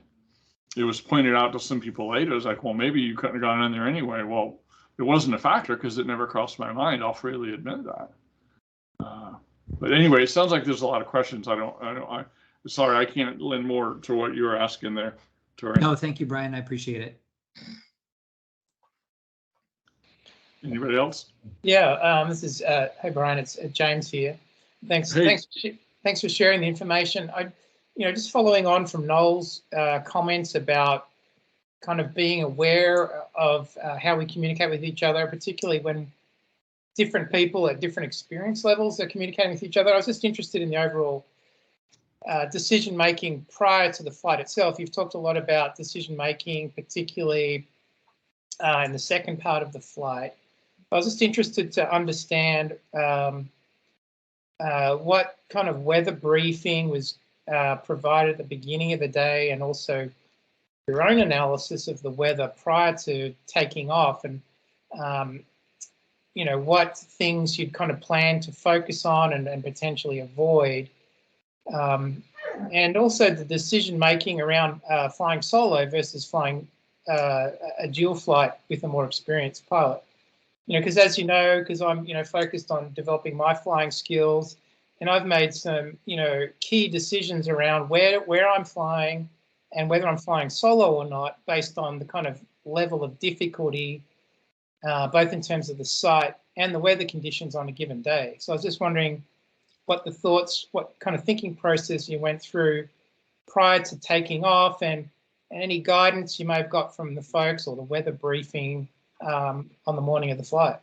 It was pointed out to some people later. It was like, well, maybe you couldn't have gone in there anyway. Well, it wasn't a factor because it never crossed my mind. I'll freely admit that. But anyway, it sounds like there's a lot of questions. Sorry, I can't lend more to what you were asking there, Tori. No, thank you, Brian. I appreciate it. Anybody else? Yeah, this is, hey, Brian, it's James here. Thanks, Hey. thanks for sharing the information. Just following on from Noel's comments about kind of being aware of how we communicate with each other, particularly when different people at different experience levels are communicating with each other. I was just interested in the overall decision-making prior to the flight itself. You've talked a lot about decision-making, particularly in the second part of the flight. I was just interested to understand what kind of weather briefing was provided at the beginning of the day, and also your own analysis of the weather prior to taking off, and what things you'd kind of plan to focus on and potentially avoid. And also the decision making around flying solo versus flying a dual flight with a more experienced pilot. Because as you know, because I'm focused on developing my flying skills, and I've made some key decisions around where I'm flying and whether I'm flying solo or not, based on the kind of level of difficulty, both in terms of the site and the weather conditions on a given day. So I was just wondering what kind of thinking process you went through prior to taking off, and any guidance you may have got from the folks or the weather briefing on the morning of the flight.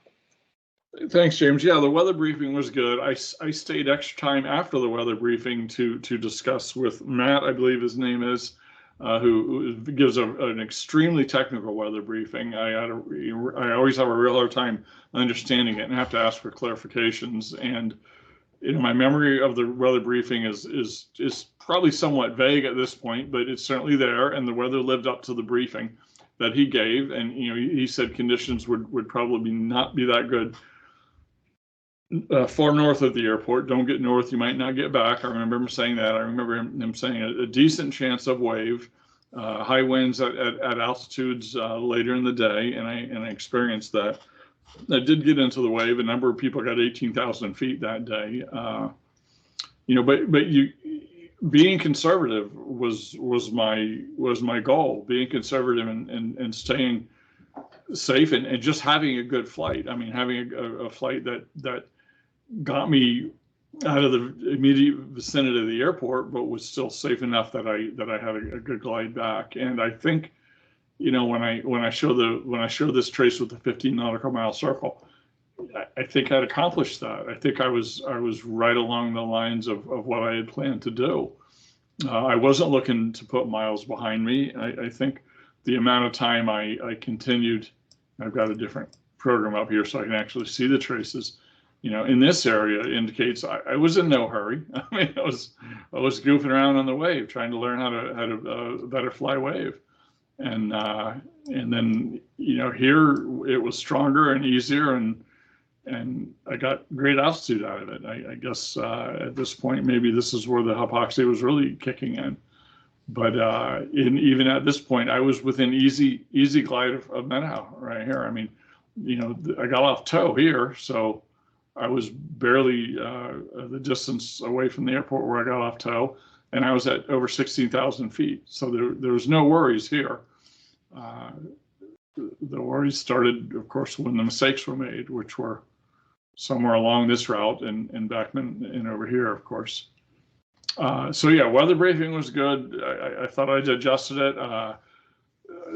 Thanks, James. Yeah, the weather briefing was good. I stayed extra time after the weather briefing to discuss with Matt, I believe his name is, who gives an extremely technical weather briefing. I always have a real hard time understanding it and have to ask for clarifications. And my memory of the weather briefing is probably somewhat vague at this point, but it's certainly there, and the weather lived up to the briefing that he gave. And he said conditions would probably not be that good far north of the airport. Don't get north, you might not get back. I remember him saying that. I remember him saying a decent chance of wave, high winds at altitudes later in the day, and I experienced that. I did get into the wave. A number of people got 18,000 feet that day. But being conservative was my goal. Being conservative and staying safe and just having a good flight. I mean, having a flight that got me out of the immediate vicinity of the airport, but was still safe enough that I had a good glide back. And I think, when I show this trace with the 15 nautical mile circle, I think I'd accomplished that. I think I was right along the lines of what I had planned to do. I wasn't looking to put miles behind me. I think the amount of time I continued, I've got a different program up here so I can actually see the traces. In this area indicates I was in no hurry. I mean, I was goofing around on the wave, trying to learn how to better fly wave, and then here it was stronger and easier, and I got great altitude out of it. I guess at this point maybe this is where the hypoxia was really kicking in, but even at this point I was within easy glide of Meadow right here. I mean, I got off tow here, so I was barely the distance away from the airport where I got off tow, and I was at over 16,000 feet. So there was no worries here. The worries started, of course, when the mistakes were made, which were somewhere along this route and back and over here, of course. So yeah, weather briefing was good. I thought I'd adjusted it.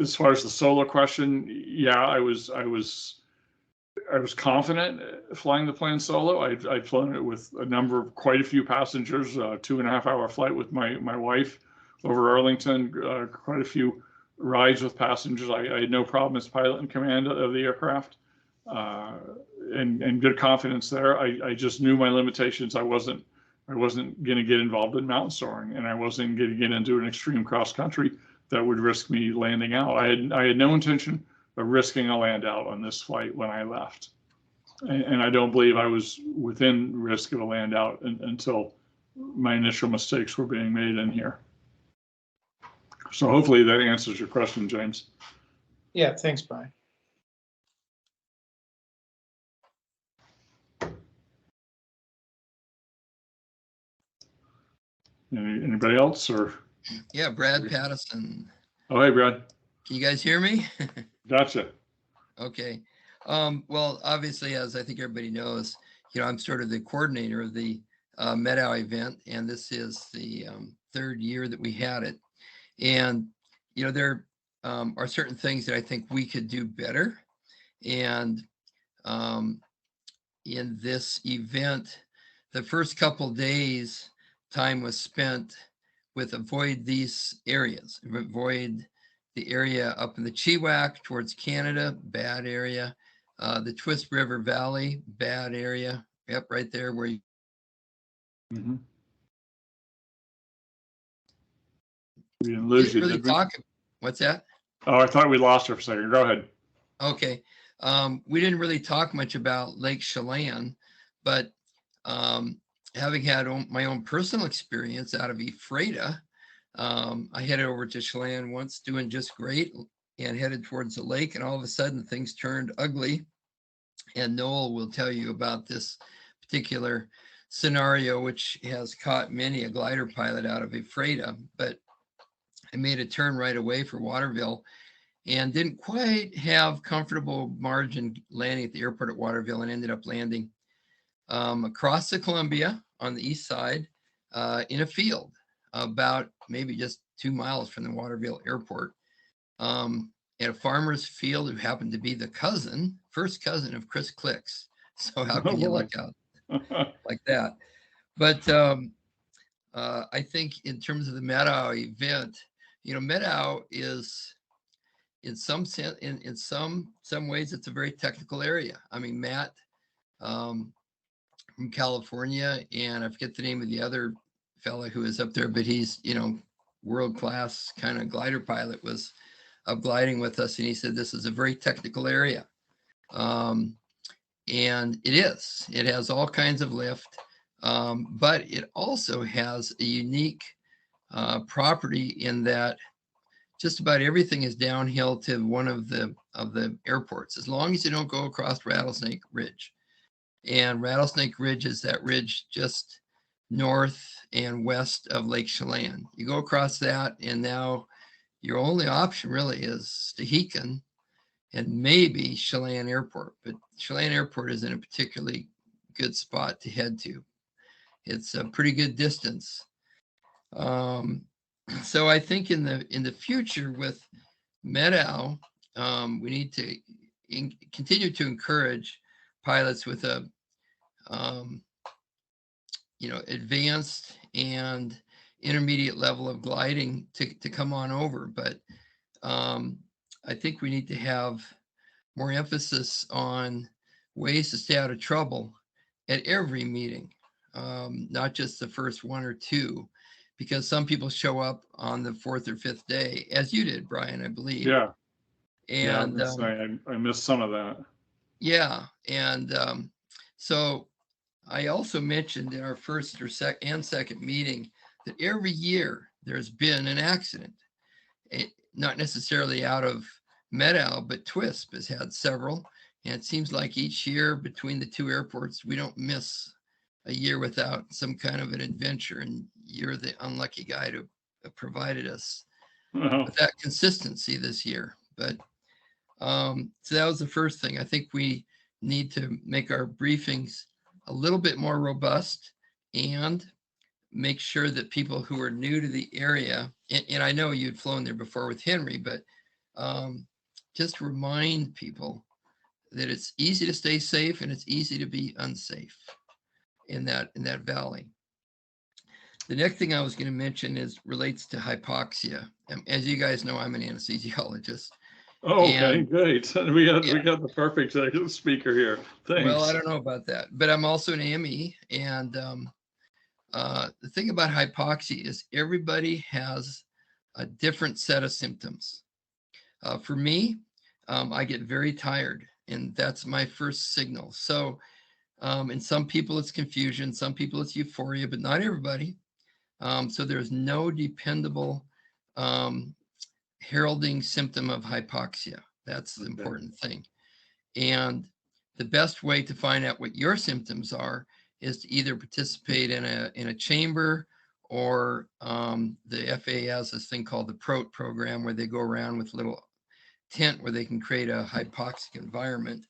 As far as the solo question, yeah, I was confident flying the plane solo. I'd flown it with quite a few passengers, 2.5 hour flight with my wife over Arlington, quite a few rides with passengers. I had no problem as pilot in command of the aircraft, and good confidence there. I just knew my limitations. I wasn't going to get involved in mountain soaring, and I wasn't going to get into an extreme cross country that would risk me landing out. I had no intention of risking a land out on this flight when I left. And I don't believe I was within risk of a land out until my initial mistakes were being made in here. So hopefully that answers your question, James. Yeah, thanks, Brian. Anybody else or? Yeah, Brad Pattison. Oh, hey, Brad. Can you guys hear me? Gotcha. Okay. Well, obviously, as I think everybody knows, I'm sort of the coordinator of the Meadow event, and this is the third year that we had it. And, there are certain things that I think we could do better. And in this event, the first couple days, time was spent with avoid these areas, avoid the area up in the Chewak towards Canada, bad area. The Twist River Valley, bad area. Yep, right there where you. Mm-hmm. We didn't lose you, really did we? What's that? Oh, I thought we lost her for a second. Go ahead. Okay. We didn't really talk much about Lake Chelan, but having had my own personal experience out of Ephrata, I headed over to Chelan once doing just great and headed towards the lake, and all of a sudden things turned ugly. And Noel will tell you about this particular scenario, which has caught many a glider pilot out of Ephrata. But I made a turn right away for Waterville and didn't quite have comfortable margin landing at the airport at Waterville, and ended up landing across the Columbia on the east side in a field about maybe just 2 miles from the Waterville airport, at a farmer's field who happened to be the first cousin of Chris Clicks. So how can you luck out like that? But I think in terms of the Meadow event, Meadow is in some sense, in some ways, it's a very technical area. I mean, Matt from California, and I forget the name of the other fella who is up there, but he's, world-class kind of glider pilot, was up gliding with us, and he said this is a very technical area. And it is. It has all kinds of lift, but it also has a unique property in that just about everything is downhill to one of the airports, as long as you don't go across Rattlesnake Ridge. And Rattlesnake Ridge is that ridge just north and west of Lake Chelan. You go across that, and now your only option really is Stehekin and maybe Chelan Airport. But Chelan Airport is in a particularly good spot to head to. It's a pretty good distance. So I think in the future with Meadow, we need to continue to encourage pilots with a advanced and intermediate level of gliding to come on over. But I think we need to have more emphasis on ways to stay out of trouble at every meeting, not just the first one or two, because some people show up on the fourth or fifth day, as you did, Bryan, I believe. Yeah. And I missed some of that. Yeah. And so I also mentioned in our first or second meeting that every year there's been an accident. Not necessarily out of Meadow, but TWISP has had several. And it seems like each year between the two airports, we don't miss a year without some kind of an adventure. And you're the unlucky guy to have provided us with that consistency this year. But so that was the first thing. I think we need to make our briefings a little bit more robust and make sure that people who are new to the area, and I know you'd flown there before with Henry, but just remind people that it's easy to stay safe and it's easy to be unsafe in that valley. The next thing I was going to mention relates to hypoxia. As you guys know, I'm an anesthesiologist. Oh, okay, great. We got the perfect speaker here. Thanks. Well, I don't know about that, but I'm also an AME, and the thing about hypoxia is everybody has a different set of symptoms. For me, I get very tired, and that's my first signal. So in some people it's confusion, some people it's euphoria, but not everybody. So there's no dependable heralding symptom of hypoxia. That's the important thing. And the best way to find out what your symptoms are is to either participate in a chamber or the FAA has this thing called the PROT program, where they go around with a little tent where they can create a hypoxic environment.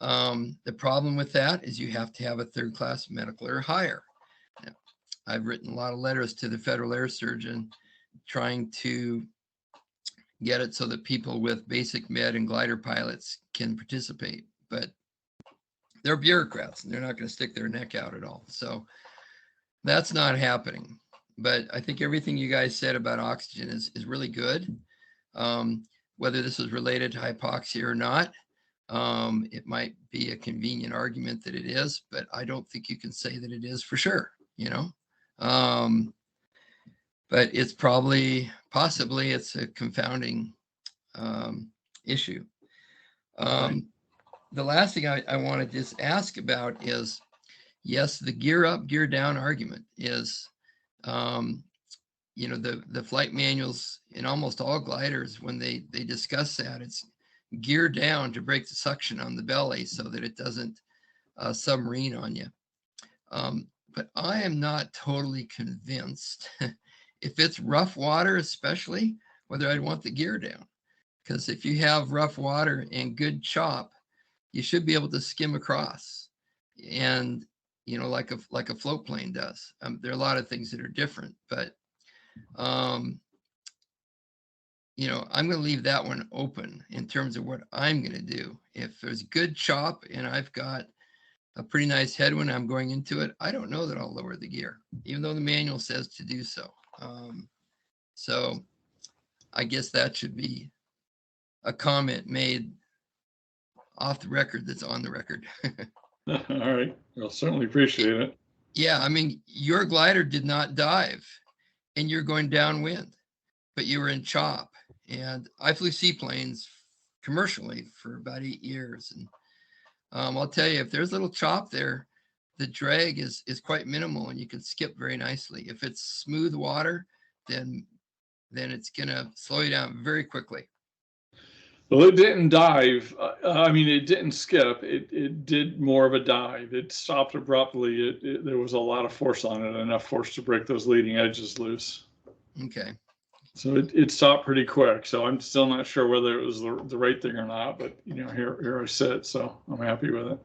The problem with that is you have to have a third-class medical or higher. Now, I've written a lot of letters to the Federal Air Surgeon trying to get it so that people with basic med and glider pilots can participate, but they're bureaucrats and they're not going to stick their neck out at all. So that's not happening. But I think everything you guys said about oxygen is really good. Whether this is related to hypoxia or not, it might be a convenient argument that it is, but I don't think you can say that it is for sure, you know? But it's possibly it's a confounding issue. The last thing I want to just ask about is, yes, the gear up, gear down argument is, you know, the flight manuals in almost all gliders, when they discuss that, it's gear down to break the suction on the belly so that it doesn't submarine on you. But I am not totally convinced if it's rough water, especially, whether I'd want the gear down. Because if you have rough water and good chop, you should be able to skim across, and you know, like a float plane does. There are a lot of things that are different, but you know, I'm going to leave that one open in terms of what I'm going to do. If there's good chop and I've got a pretty nice headwind, I'm going into it, I don't know that I'll lower the gear, even though the manual says to do so. So I guess that should be a comment made off the record that's on the record. All right. I'll certainly appreciate it. Yeah, I mean, your glider did not dive and you're going downwind, but you were in chop. And I flew seaplanes commercially for about 8 years. And I'll tell you, if there's a little chop there, the drag is quite minimal and you can skip very nicely. If it's smooth water, then it's going to slow you down very quickly. Well, it didn't dive. I mean, it didn't skip. It did more of a dive. It stopped abruptly. There was a lot of force on it, enough force to break those leading edges loose. Okay. So it stopped pretty quick. So I'm still not sure whether it was the right thing or not. But you know, here I sit. So I'm happy with it.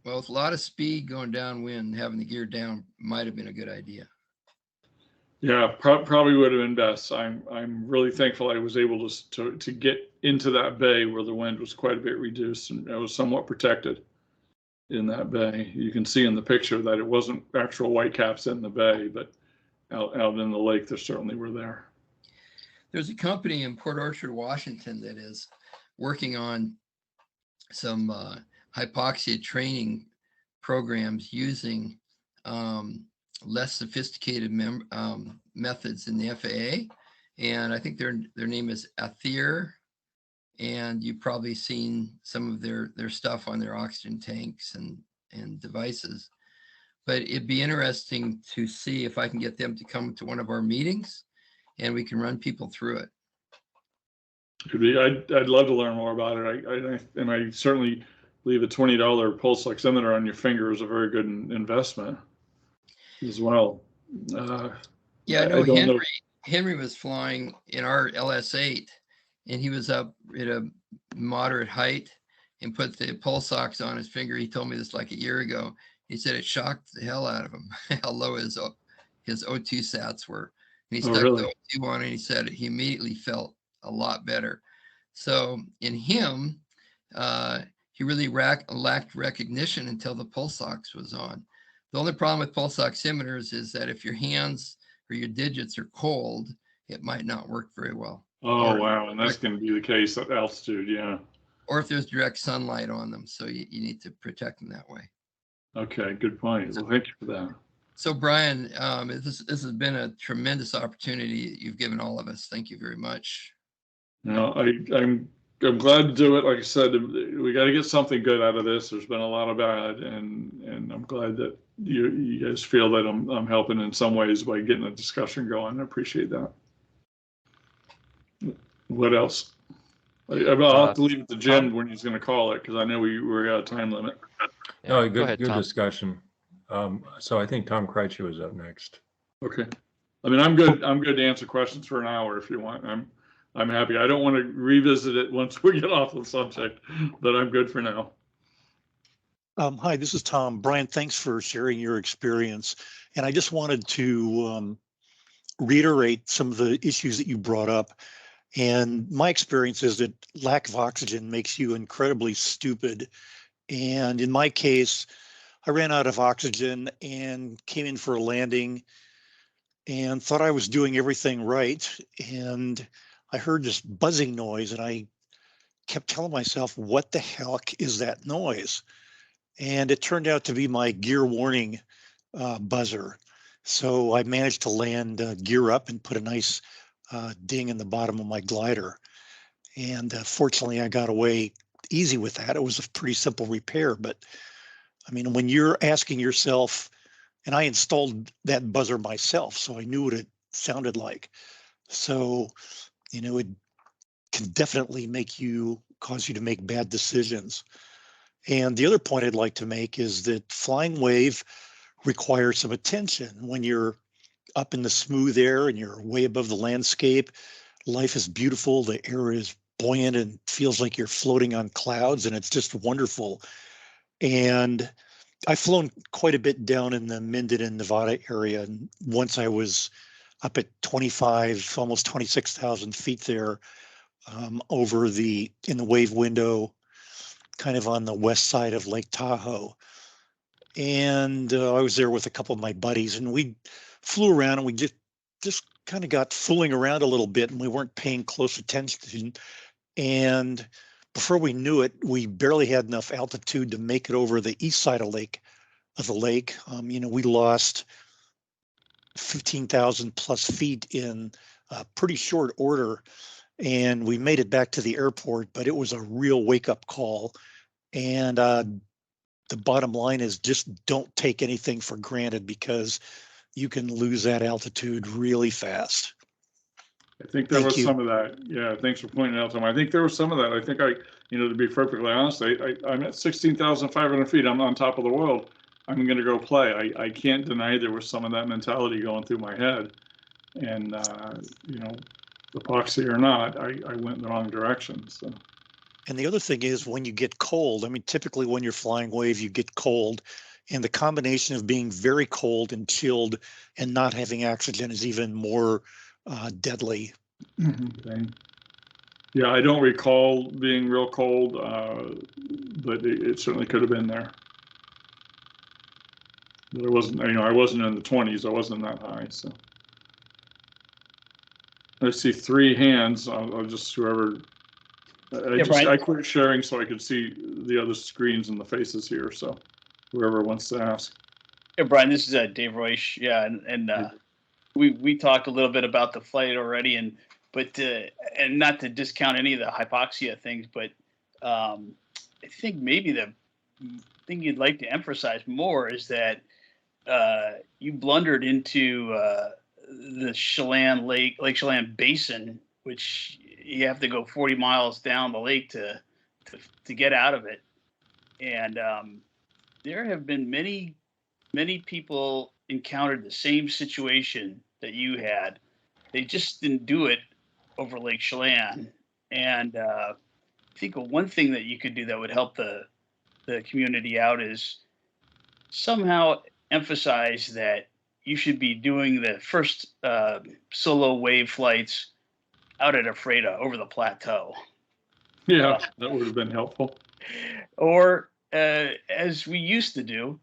Well, with a lot of speed going downwind, having the gear down might have been a good idea. Yeah, probably would have been best. I'm really thankful I was able to get into that bay where the wind was quite a bit reduced and I was somewhat protected in that bay. You can see in the picture that it wasn't actual whitecaps in the bay, but out in the lake, there certainly were there. There's a company in Port Orchard, Washington that is working on some hypoxia training programs using less sophisticated methods in the FAA, and I think their name is Athier, and you've probably seen some of their stuff on their oxygen tanks and devices. But it'd be interesting to see if I can get them to come to one of our meetings, and we can run people through it. Could be. I'd love to learn more about it. And I certainly believe a $20 pulse oximeter on your finger is a very good investment as well. Yeah, I know Henry was flying in our LS-8 and he was up at a moderate height and put the pulse ox on his finger. He told me this like a year ago. He said it shocked the hell out of him how low his O2 sats were. And he stuck the O2 on and he said he immediately felt a lot better. So in him, he really lacked recognition until the pulse ox was on. The only problem with pulse oximeters is that if your hands or your digits are cold, it might not work very well. Oh, wow. And that's going to be the case at altitude, yeah. Or if there's direct sunlight on them. So you need to protect them that way. Okay, good point. Well, thank you for that. So Bryan, this has been a tremendous opportunity that you've given all of us. Thank you very much. No, I'm glad to do it. Like I said, we got to get something good out of this. There's been a lot of bad, and I'm glad that you guys feel that I'm helping in some ways by getting a discussion going. I appreciate that. What else? I'll have to leave it to Jim when he's going to call it because I know we're out of time limit. No, Go ahead, good Tom. discussion. So I think Tom Kreitzer was up next. Okay. I mean, I'm good to answer questions for an hour if you want. I'm happy. I don't want to revisit it once we get off the subject, but I'm good for now. Hi, this is Tom. Brian, thanks for sharing your experience. And I just wanted to reiterate some of the issues that you brought up. And my experience is that lack of oxygen makes you incredibly stupid. And in my case, I ran out of oxygen and came in for a landing and thought I was doing everything right. And I heard this buzzing noise and I kept telling myself, what the heck is that noise? And it turned out to be my gear warning buzzer. So I managed to land gear up and put a nice ding in the bottom of my glider. And fortunately, I got away easy with that. It was a pretty simple repair. But I mean, when you're asking yourself, and I installed that buzzer myself, so I knew what it sounded like. So, you know, it can definitely cause you to make bad decisions. And the other point I'd like to make is that flying wave requires some attention. When you're up in the smooth air and you're way above the landscape, life is beautiful. The air is buoyant and feels like you're floating on clouds, and it's just wonderful. And I've flown quite a bit down in the Minden, Nevada area. And once I was up at 25, almost 26,000 feet there, in the wave window, kind of on the west side of Lake Tahoe. And I was there with a couple of my buddies, and we flew around and we just kind of got fooling around a little bit, and we weren't paying close attention. And before we knew it, we barely had enough altitude to make it over the east side of the lake. You know, we lost 15,000 plus feet in pretty short order, and we made it back to the airport, but it was a real wake-up call. And the bottom line is just don't take anything for granted, because you can lose that altitude really fast. I think there was some of that. Yeah, thanks for pointing out, Tom. I think there was some of that. I think to be perfectly honest, I'm at 16,500 feet. I'm on top of the world. I'm going to go play. I can't deny there was some of that mentality going through my head. And, epoxy or not, I went in the wrong direction. So. And the other thing is, when you get cold, I mean, typically when you're flying wave, you get cold. And the combination of being very cold and chilled and not having oxygen is even more deadly. Okay. Yeah, I don't recall being real cold, but it certainly could have been there. But it wasn't, I wasn't in the 20s. I wasn't that high. So I see 3 hands. I'll just whoever. I quit sharing so I could see the other screens and the faces here. So whoever wants to ask. Yeah, Brian, this is Dave Royce. Yeah, and we talked a little bit about the flight already, and not to discount any of the hypoxia things, but I think maybe the thing you'd like to emphasize more is that you blundered into the Chelan Lake Chelan Basin, which you have to go 40 miles down the lake to get out of it. And there have been many people encountered the same situation that you had. They just didn't do it over Lake Chelan. And I think one thing that you could do that would help the community out is somehow emphasize that you should be doing the first solo wave flights out at Ephrata over the plateau. Yeah, that would have been helpful. Or as we used to do,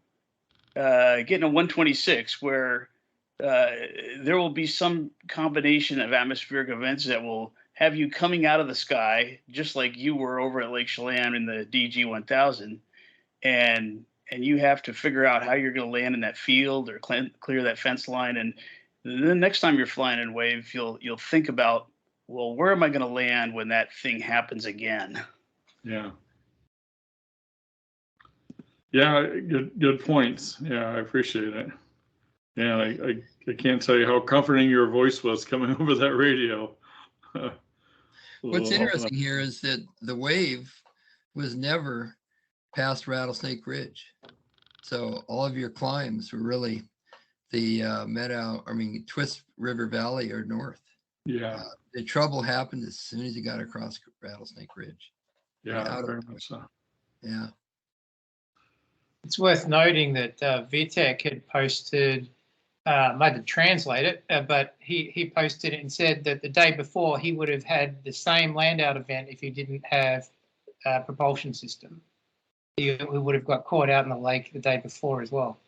getting a 126 where there will be some combination of atmospheric events that will have you coming out of the sky, just like you were over at Lake Chelan in the DG 1000, and you have to figure out how you're going to land in that field or clear that fence line. And the next time you're flying in wave, you'll think about, well, where am I going to land when that thing happens again? Yeah. Yeah, good points. Yeah, I appreciate it. Yeah, I can't tell you how comforting your voice was coming over that radio. What's interesting here is that the wave was never past Rattlesnake Ridge. So all of your climbs were really the Meadow, Twist River Valley or north. Yeah, The trouble happened as soon as you got across Rattlesnake Ridge. yeah, very much so. Yeah. It's worth noting that VTech had posted, I had to translate it, but he posted it and said that the day before he would have had the same land out event if he didn't have a propulsion system. He would have got caught out in the lake the day before as well.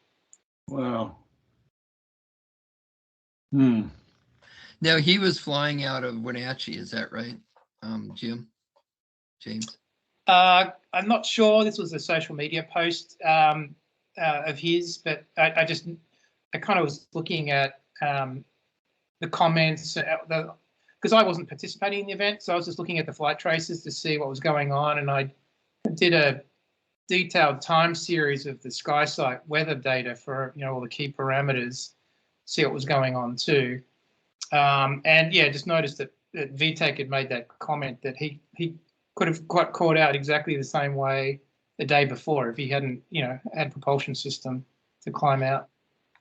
Wow. Now he was flying out of Wenatchee, is that right, James? I'm not sure. This was a social media post of his, but I kind of was looking at the comments because I wasn't participating in the event, so I was just looking at the flight traces to see what was going on, and I did a detailed time series of the SkySight weather data for all the key parameters, see what was going on too, and yeah, just noticed that VTech had made that comment that he could have got caught out exactly the same way the day before if he hadn't, had propulsion system to climb out.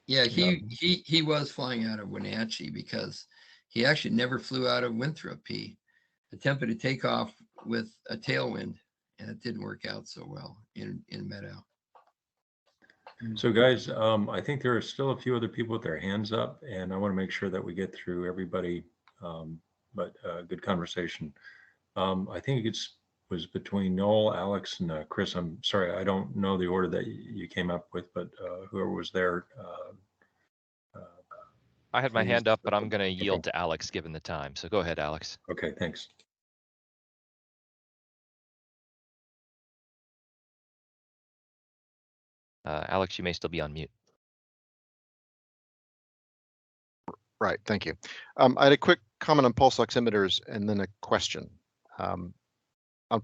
Yeah, he was flying out of Wenatchee because he actually never flew out of Winthrop. He attempted to take off with a tailwind, and it didn't work out so well in Meadow. So guys, I think there are still a few other people with their hands up, and I want to make sure that we get through everybody, but good conversation. I think it was between Noel, Alex, and Chris. I'm sorry, I don't know the order that you came up with, but whoever was there. I had my please. hand up, but I'm going to yield to Alex given the time. So go ahead, Alex. Okay, thanks. Alex, you may still be on mute. Right, thank you. I had a quick comment on pulse oximeters and then a question. On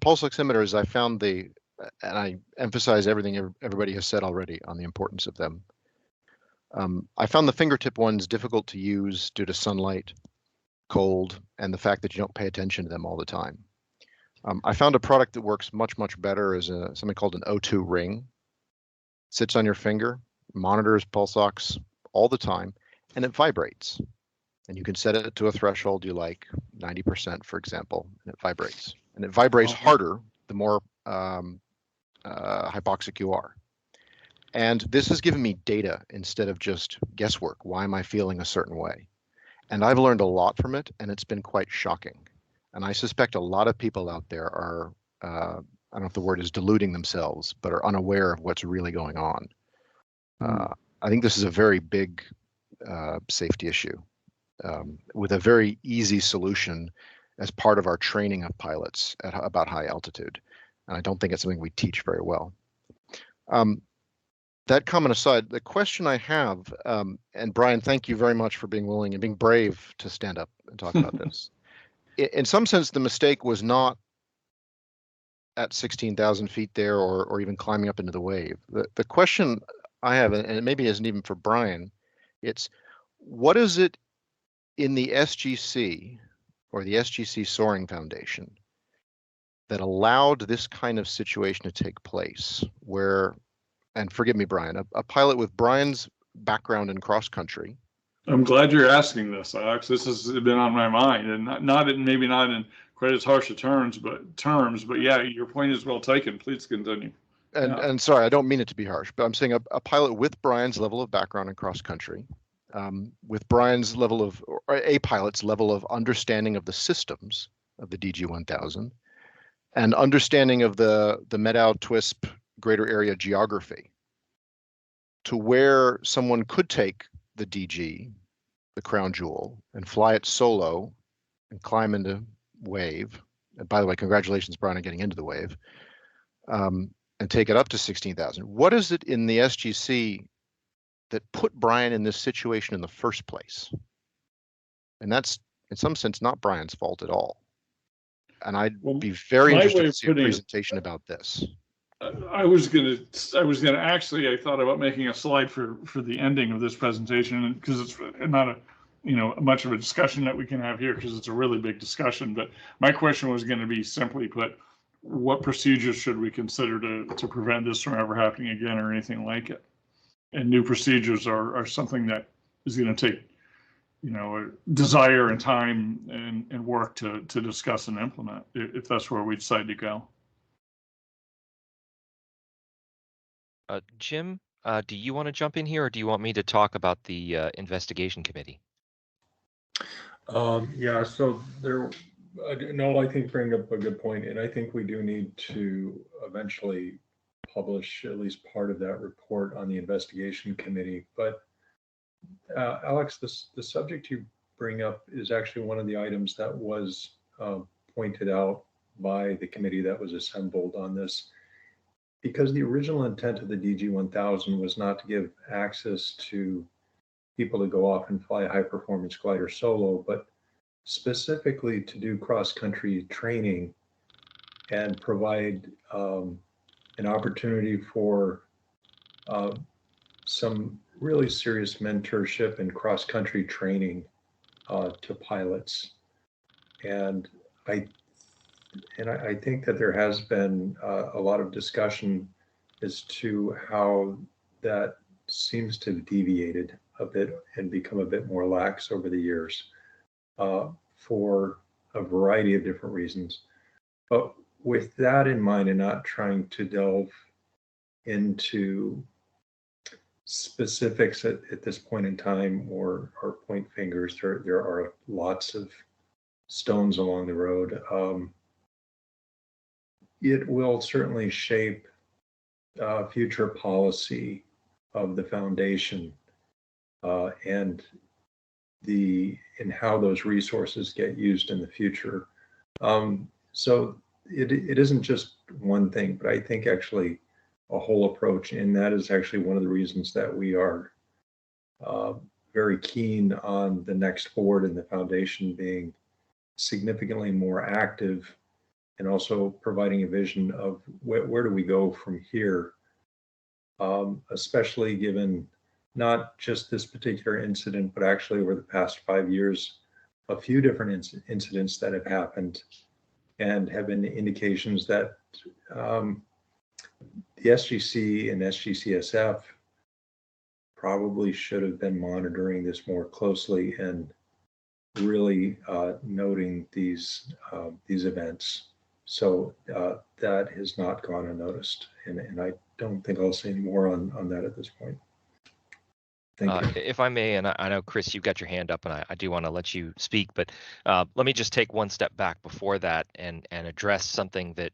pulse oximeters, I found and I emphasize everything everybody has said already on the importance of them. I found the fingertip ones difficult to use due to sunlight, cold, and the fact that you don't pay attention to them all the time. I found a product that works much, much better as something called an O2 ring. Sits on your finger, monitors pulse ox all the time, and it vibrates. And you can set it to a threshold you like, 90%, for example, and it vibrates. And it vibrates harder the more hypoxic you are. And this has given me data instead of just guesswork. Why am I feeling a certain way? And I've learned a lot from it, and it's been quite shocking. And I suspect a lot of people out there are, I don't know if the word is deluding themselves, but are unaware of what's really going on. I think this is a very big safety issue with a very easy solution as part of our training of pilots about high altitude. And I don't think it's something we teach very well. That comment aside, the question I have, and Bryan, thank you very much for being willing and being brave to stand up and talk about this. In some sense, the mistake was not at 16,000 feet there or even climbing up into the wave. The question I have, and it maybe isn't even for Bryan, it's what is it in the SGC or the SGC Soaring Foundation that allowed this kind of situation to take place where, and forgive me, Bryan, a pilot with Bryan's background in cross country. I'm glad you're asking this, Alex. This has been on my mind, and maybe not in quite as harsh a terms, but yeah, your point is well taken. Please continue. And sorry, I don't mean it to be harsh, but I'm saying a pilot with Bryan's level of background in cross country, with Bryan's level of, or a pilot's level of understanding of the systems of the DG-1000, and understanding of the Meadow-Twisp greater area geography, to where someone could take the DG, the crown jewel, and fly it solo and climb into wave. And by the way, congratulations, Bryan, on getting into the wave, and take it up to 16,000. What is it in the SGC that put Bryan in this situation in the first place? And that's, in some sense, not Bryan's fault at all. And I'd be very interested to see a presentation about this. I was gonna actually, I thought about making a slide for the ending of this presentation, because it's not much of a discussion that we can have here, because it's a really big discussion. But my question was going to be, simply put, what procedures should we consider to prevent this from ever happening again or anything like it? And new procedures are something that going to take, desire and time and work to discuss and implement if that's where we decide to go. Jim, do you want to jump in here, or do you want me to talk about the investigation committee? Yeah, so there, no, I think you bring up a good point, and I think we do need to eventually publish at least part of that report on the investigation committee. But Alex, the subject you bring up is actually one of the items that was pointed out by the committee that was assembled on this, because the original intent of the DG 1000 was not to give access to people to go off and fly a high performance glider solo, but specifically to do cross-country training and provide an opportunity for some really serious mentorship and cross-country training to pilots. And I think that there has been a lot of discussion as to how that seems to have deviated a bit and become a bit more lax over the years for a variety of different reasons. But with that in mind, and not trying to delve into specifics at this point in time or point fingers, there are lots of stones along the road. It will certainly shape future policy of the foundation and how those resources get used in the future. So it isn't just one thing, but I think actually a whole approach, and that is actually one of the reasons that we are very keen on the next board and the foundation being significantly more active, and also providing a vision of where do we go from here, especially given not just this particular incident, but actually over the past 5 years, a few different incidents that have happened and have been indications that the SGC and SGCSF probably should have been monitoring this more closely and really noting these events. So that has not gone unnoticed, and I don't think I'll say more on that at this point. Thank you. If I may, and I know, Chris, you've got your hand up, and I do want to let you speak, but let me just take one step back before that and address something that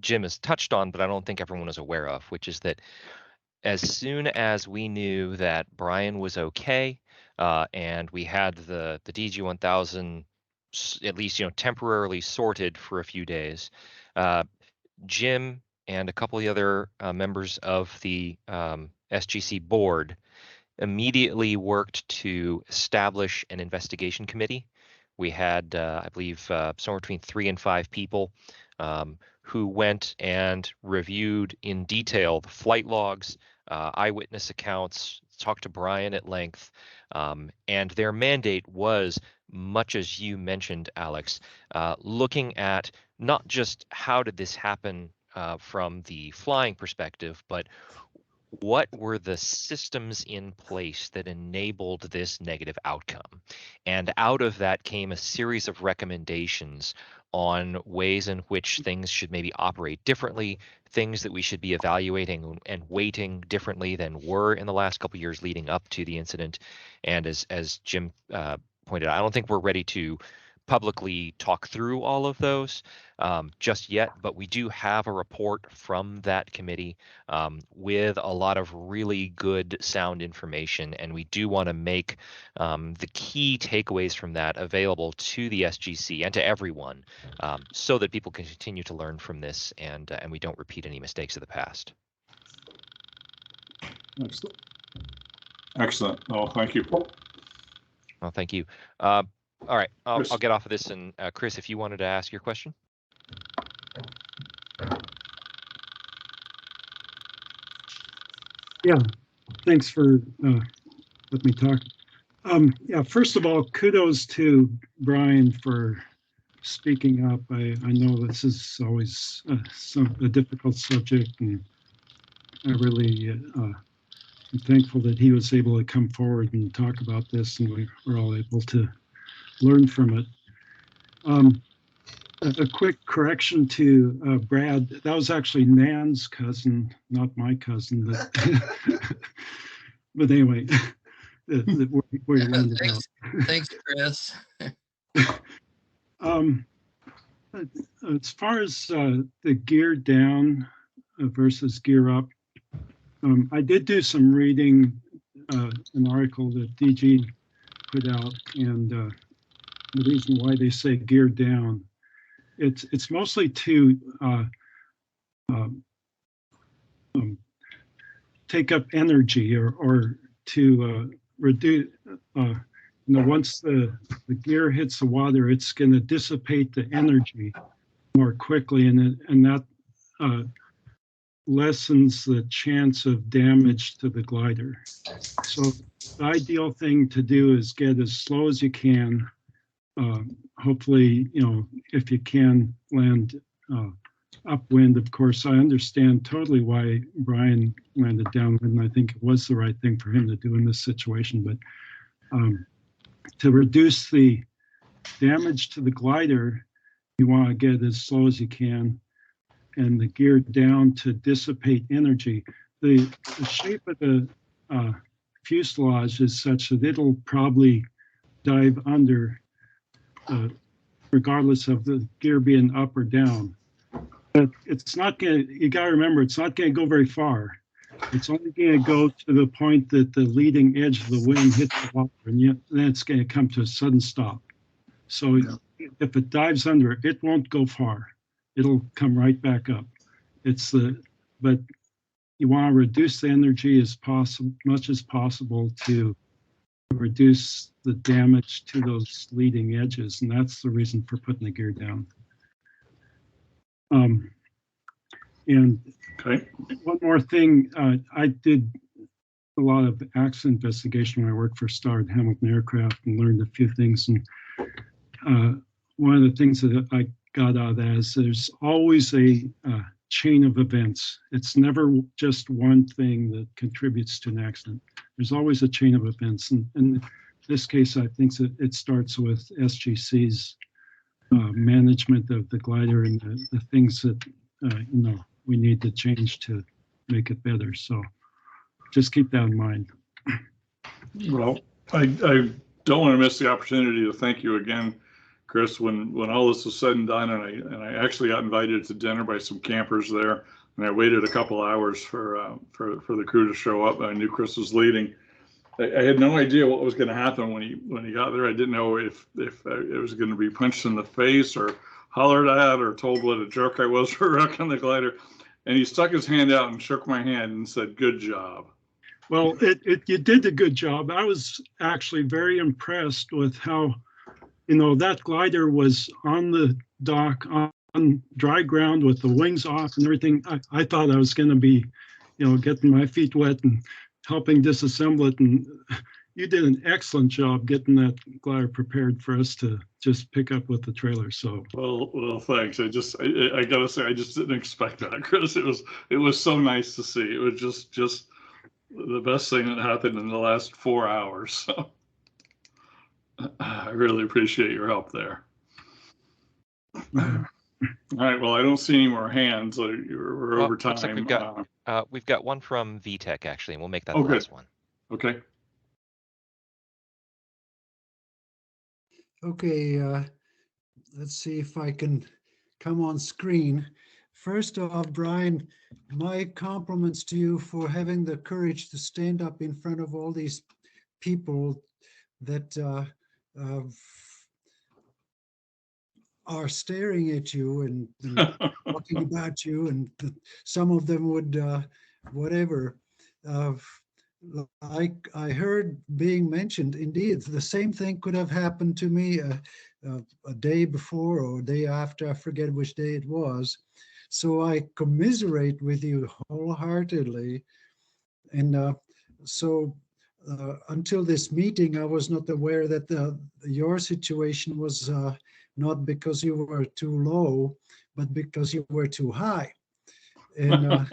Jim has touched on, but I don't think everyone is aware of, which is that as soon as we knew that Bryan was okay, and we had the DG 1000 at least temporarily sorted for a few days, Jim and a couple of the other members of the SGC board immediately worked to establish an investigation committee. We had, I believe, somewhere between 3 and 5 people who went and reviewed in detail the flight logs, eyewitness accounts, talked to Bryan at length, and their mandate was, much as you mentioned, Alex, looking at not just how did this happen from the flying perspective, but what were the systems in place that enabled this negative outcome? And out of that came a series of recommendations on ways in which things should maybe operate differently, things that we should be evaluating and weighting differently than were in the last couple of years leading up to the incident. And as Jim pointed out, I don't think we're ready to publicly talk through all of those just yet, but we do have a report from that committee with a lot of really good sound information, and we do want to make the key takeaways from that available to the SGC and to everyone so that people can continue to learn from this and we don't repeat any mistakes of the past. Excellent. Excellent. Oh, thank you. Well, thank you. All right, I'll get off of this, and Chris, if you wanted to ask your question. Yeah, thanks for letting me talk. Yeah, first of all, kudos to Bryan for speaking up. I know this is always a difficult subject, and I really I'm thankful that he was able to come forward and talk about this, and we're all able to learn from it. A quick correction to Brad. That was actually Nan's cousin, not my cousin. But anyway, where you learned about. Thanks, Chris. As far as the gear down versus gear up, I did do some reading, an article that DG put out, and the reason why they say gear down, it's mostly to take up energy or to reduce. Once the gear hits the water, it's going to dissipate the energy more quickly, and that lessens the chance of damage to the glider. So the ideal thing to do is get as slow as you can. Hopefully, if you can land upwind. Of course, I understand totally why Bryan landed downwind, and I think it was the right thing for him to do in this situation. But to reduce the damage to the glider, you want to get as slow as you can, and the gear down to dissipate energy. The shape of the fuselage is such that it'll probably dive under, regardless of the gear being up or down. But it's not going to, you got to remember, it's not going to go very far. It's only going to go to the point that the leading edge of the wing hits the water, and then it's going to come to a sudden stop. So if it dives under, it won't go far. It'll come right back up. But you want to reduce the energy as much as possible to reduce the damage to those leading edges, and that's the reason for putting the gear down. And okay. One more thing, I did a lot of accident investigation when I worked for Starr Hamilton Aircraft and learned a few things. And one of the things that I got out of that is there's always a chain of events. It's never just one thing that contributes to an accident. There's always a chain of events. And in this case, I think that it starts with SGC's management of the glider and the things that we need to change to make it better. So just keep that in mind. Well, I don't want to miss the opportunity to thank you again, Chris. When all this was said and done, and I actually got invited to dinner by some campers there, and I waited a couple hours for the crew to show up. I knew Chris was leading. I had no idea what was going to happen when he got there. I didn't know if it was going to be punched in the face or hollered at or told what a jerk I was for wrecking the glider. And he stuck his hand out and shook my hand and said, "Good job." Well, you did a good job. I was actually very impressed with how, that glider was on the dock on dry ground with the wings off and everything. I thought I was going to be, getting my feet wet and helping disassemble it. And you did an excellent job getting that glider prepared for us to just pick up with the trailer. So well, thanks. I gotta say, I just didn't expect that, Chris. It was so nice to see. It was just the best thing that happened in the last 4 hours. So I really appreciate your help there. All right. Well, I don't see any more hands. We're over time. Looks like we've got one from VTech actually, and we'll make that the last one. Okay. Okay, let's see if I can come on screen. First off, Bryan, my compliments to you for having the courage to stand up in front of all these people that are staring at you and talking about you, and some of them would whatever. Like I heard being mentioned, indeed, the same thing could have happened to me a day before or a day after, I forget which day it was. So I commiserate with you wholeheartedly. And so until this meeting, I was not aware that your situation was not because you were too low, but because you were too high. And,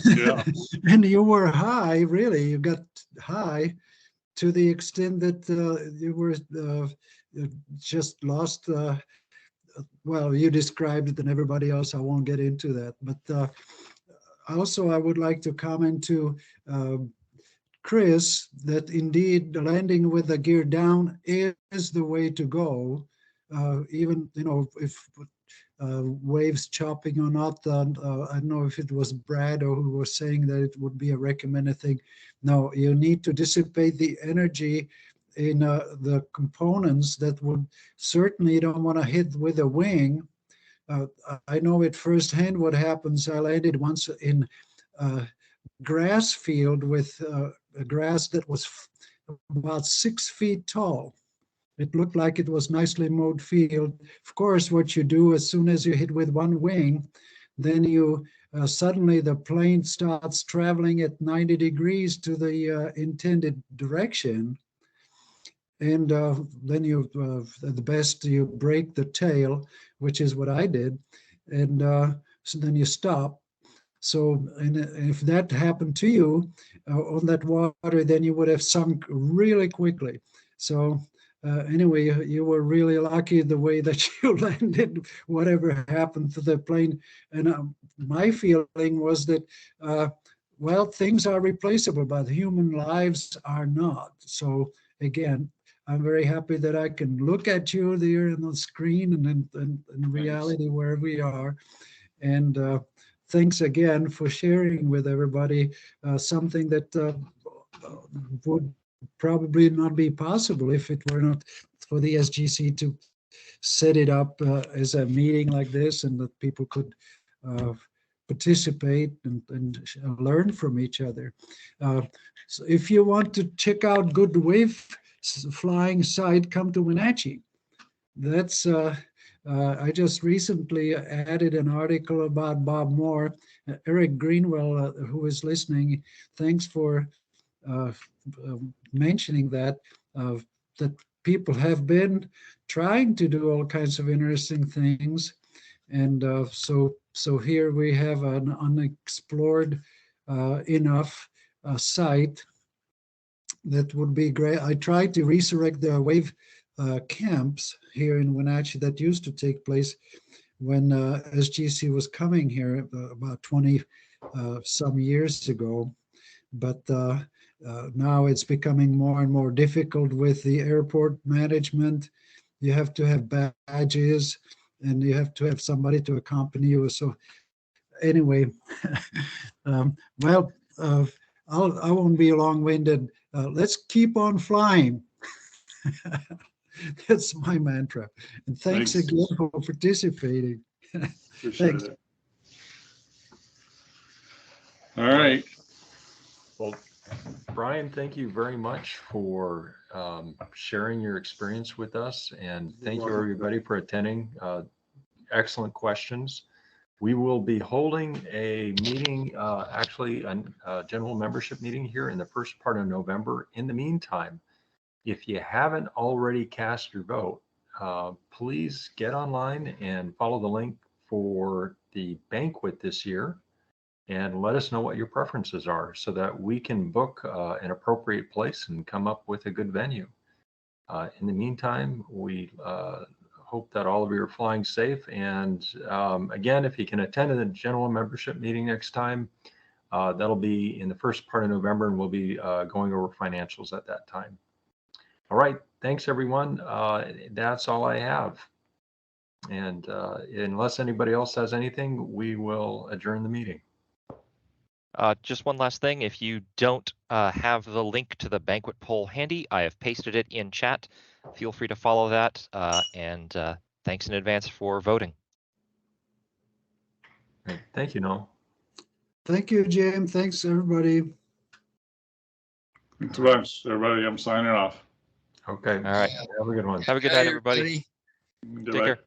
Yeah. and you were high, really, you got high to the extent that you were just lost. Well, you described it and everybody else, I won't get into that. But also I would like to comment to Chris that indeed the landing with the gear down is the way to go. Even, if waves chopping or not, I don't know if it was Brad or who was saying that it would be a recommended thing. No, you need to dissipate the energy in the components that would certainly, you don't want to hit with a wing. I know it firsthand what happens. I landed once in a grass field with a grass that was about 6 feet tall. It looked like it was nicely mowed field. Of course, what you do as soon as you hit with one wing, then you suddenly the plane starts traveling at 90 degrees to the intended direction. And then you, at the best, you break the tail, which is what I did. And so then you stop. So, and if that happened to you on that water, then you would have sunk really quickly. So anyway, you were really lucky the way that you landed, whatever happened to the plane. And my feeling was that, well, things are replaceable, but human lives are not. So again, I'm very happy that I can look at you there on the screen and in reality where we are. And thanks again for sharing with everybody something that would probably not be possible if it were not for the SGC to set it up as a meeting like this, and that people could participate and learn from each other. So if you want to check out good wave flying site, come to Wenatchee. That's I just recently added an article about Bob Moore. Eric Greenwell, who is listening, thanks for mentioning that people have been trying to do all kinds of interesting things. And so here we have an unexplored enough site that would be great. I tried to resurrect the wave camps here in Wenatchee that used to take place when SGC was coming here about 20 some years ago. But now it's becoming more and more difficult with the airport management. You have to have badges and you have to have somebody to accompany you. So anyway, well, I won't be long-winded. Let's keep on flying. That's my mantra. And thanks again for participating. Appreciate it. All right. Well, Bryan, thank you very much for sharing your experience with us. And thank you everybody for attending. Excellent questions. We will be holding a meeting, actually a general membership meeting here in the first part of November. In the meantime, if you haven't already cast your vote, please get online and follow the link for the banquet this year and let us know what your preferences are so that we can book an appropriate place and come up with a good venue. In the meantime, we hope that all of you are flying safe. And again, if you can attend the general membership meeting next time, that'll be in the first part of November, and we'll be going over financials at that time. All right, thanks everyone. That's all I have. And unless anybody else has anything, we will adjourn the meeting. Just one last thing. If you don't have the link to the banquet poll handy, I have pasted it in chat. Feel free to follow that. And thanks in advance for voting. Great. Thank you, Noel. Thank you, Jim. Thanks, everybody. Thanks a bunch, everybody. I'm signing off. Okay. All right. Have a good one. Have a good night, everybody. Good Take night. care.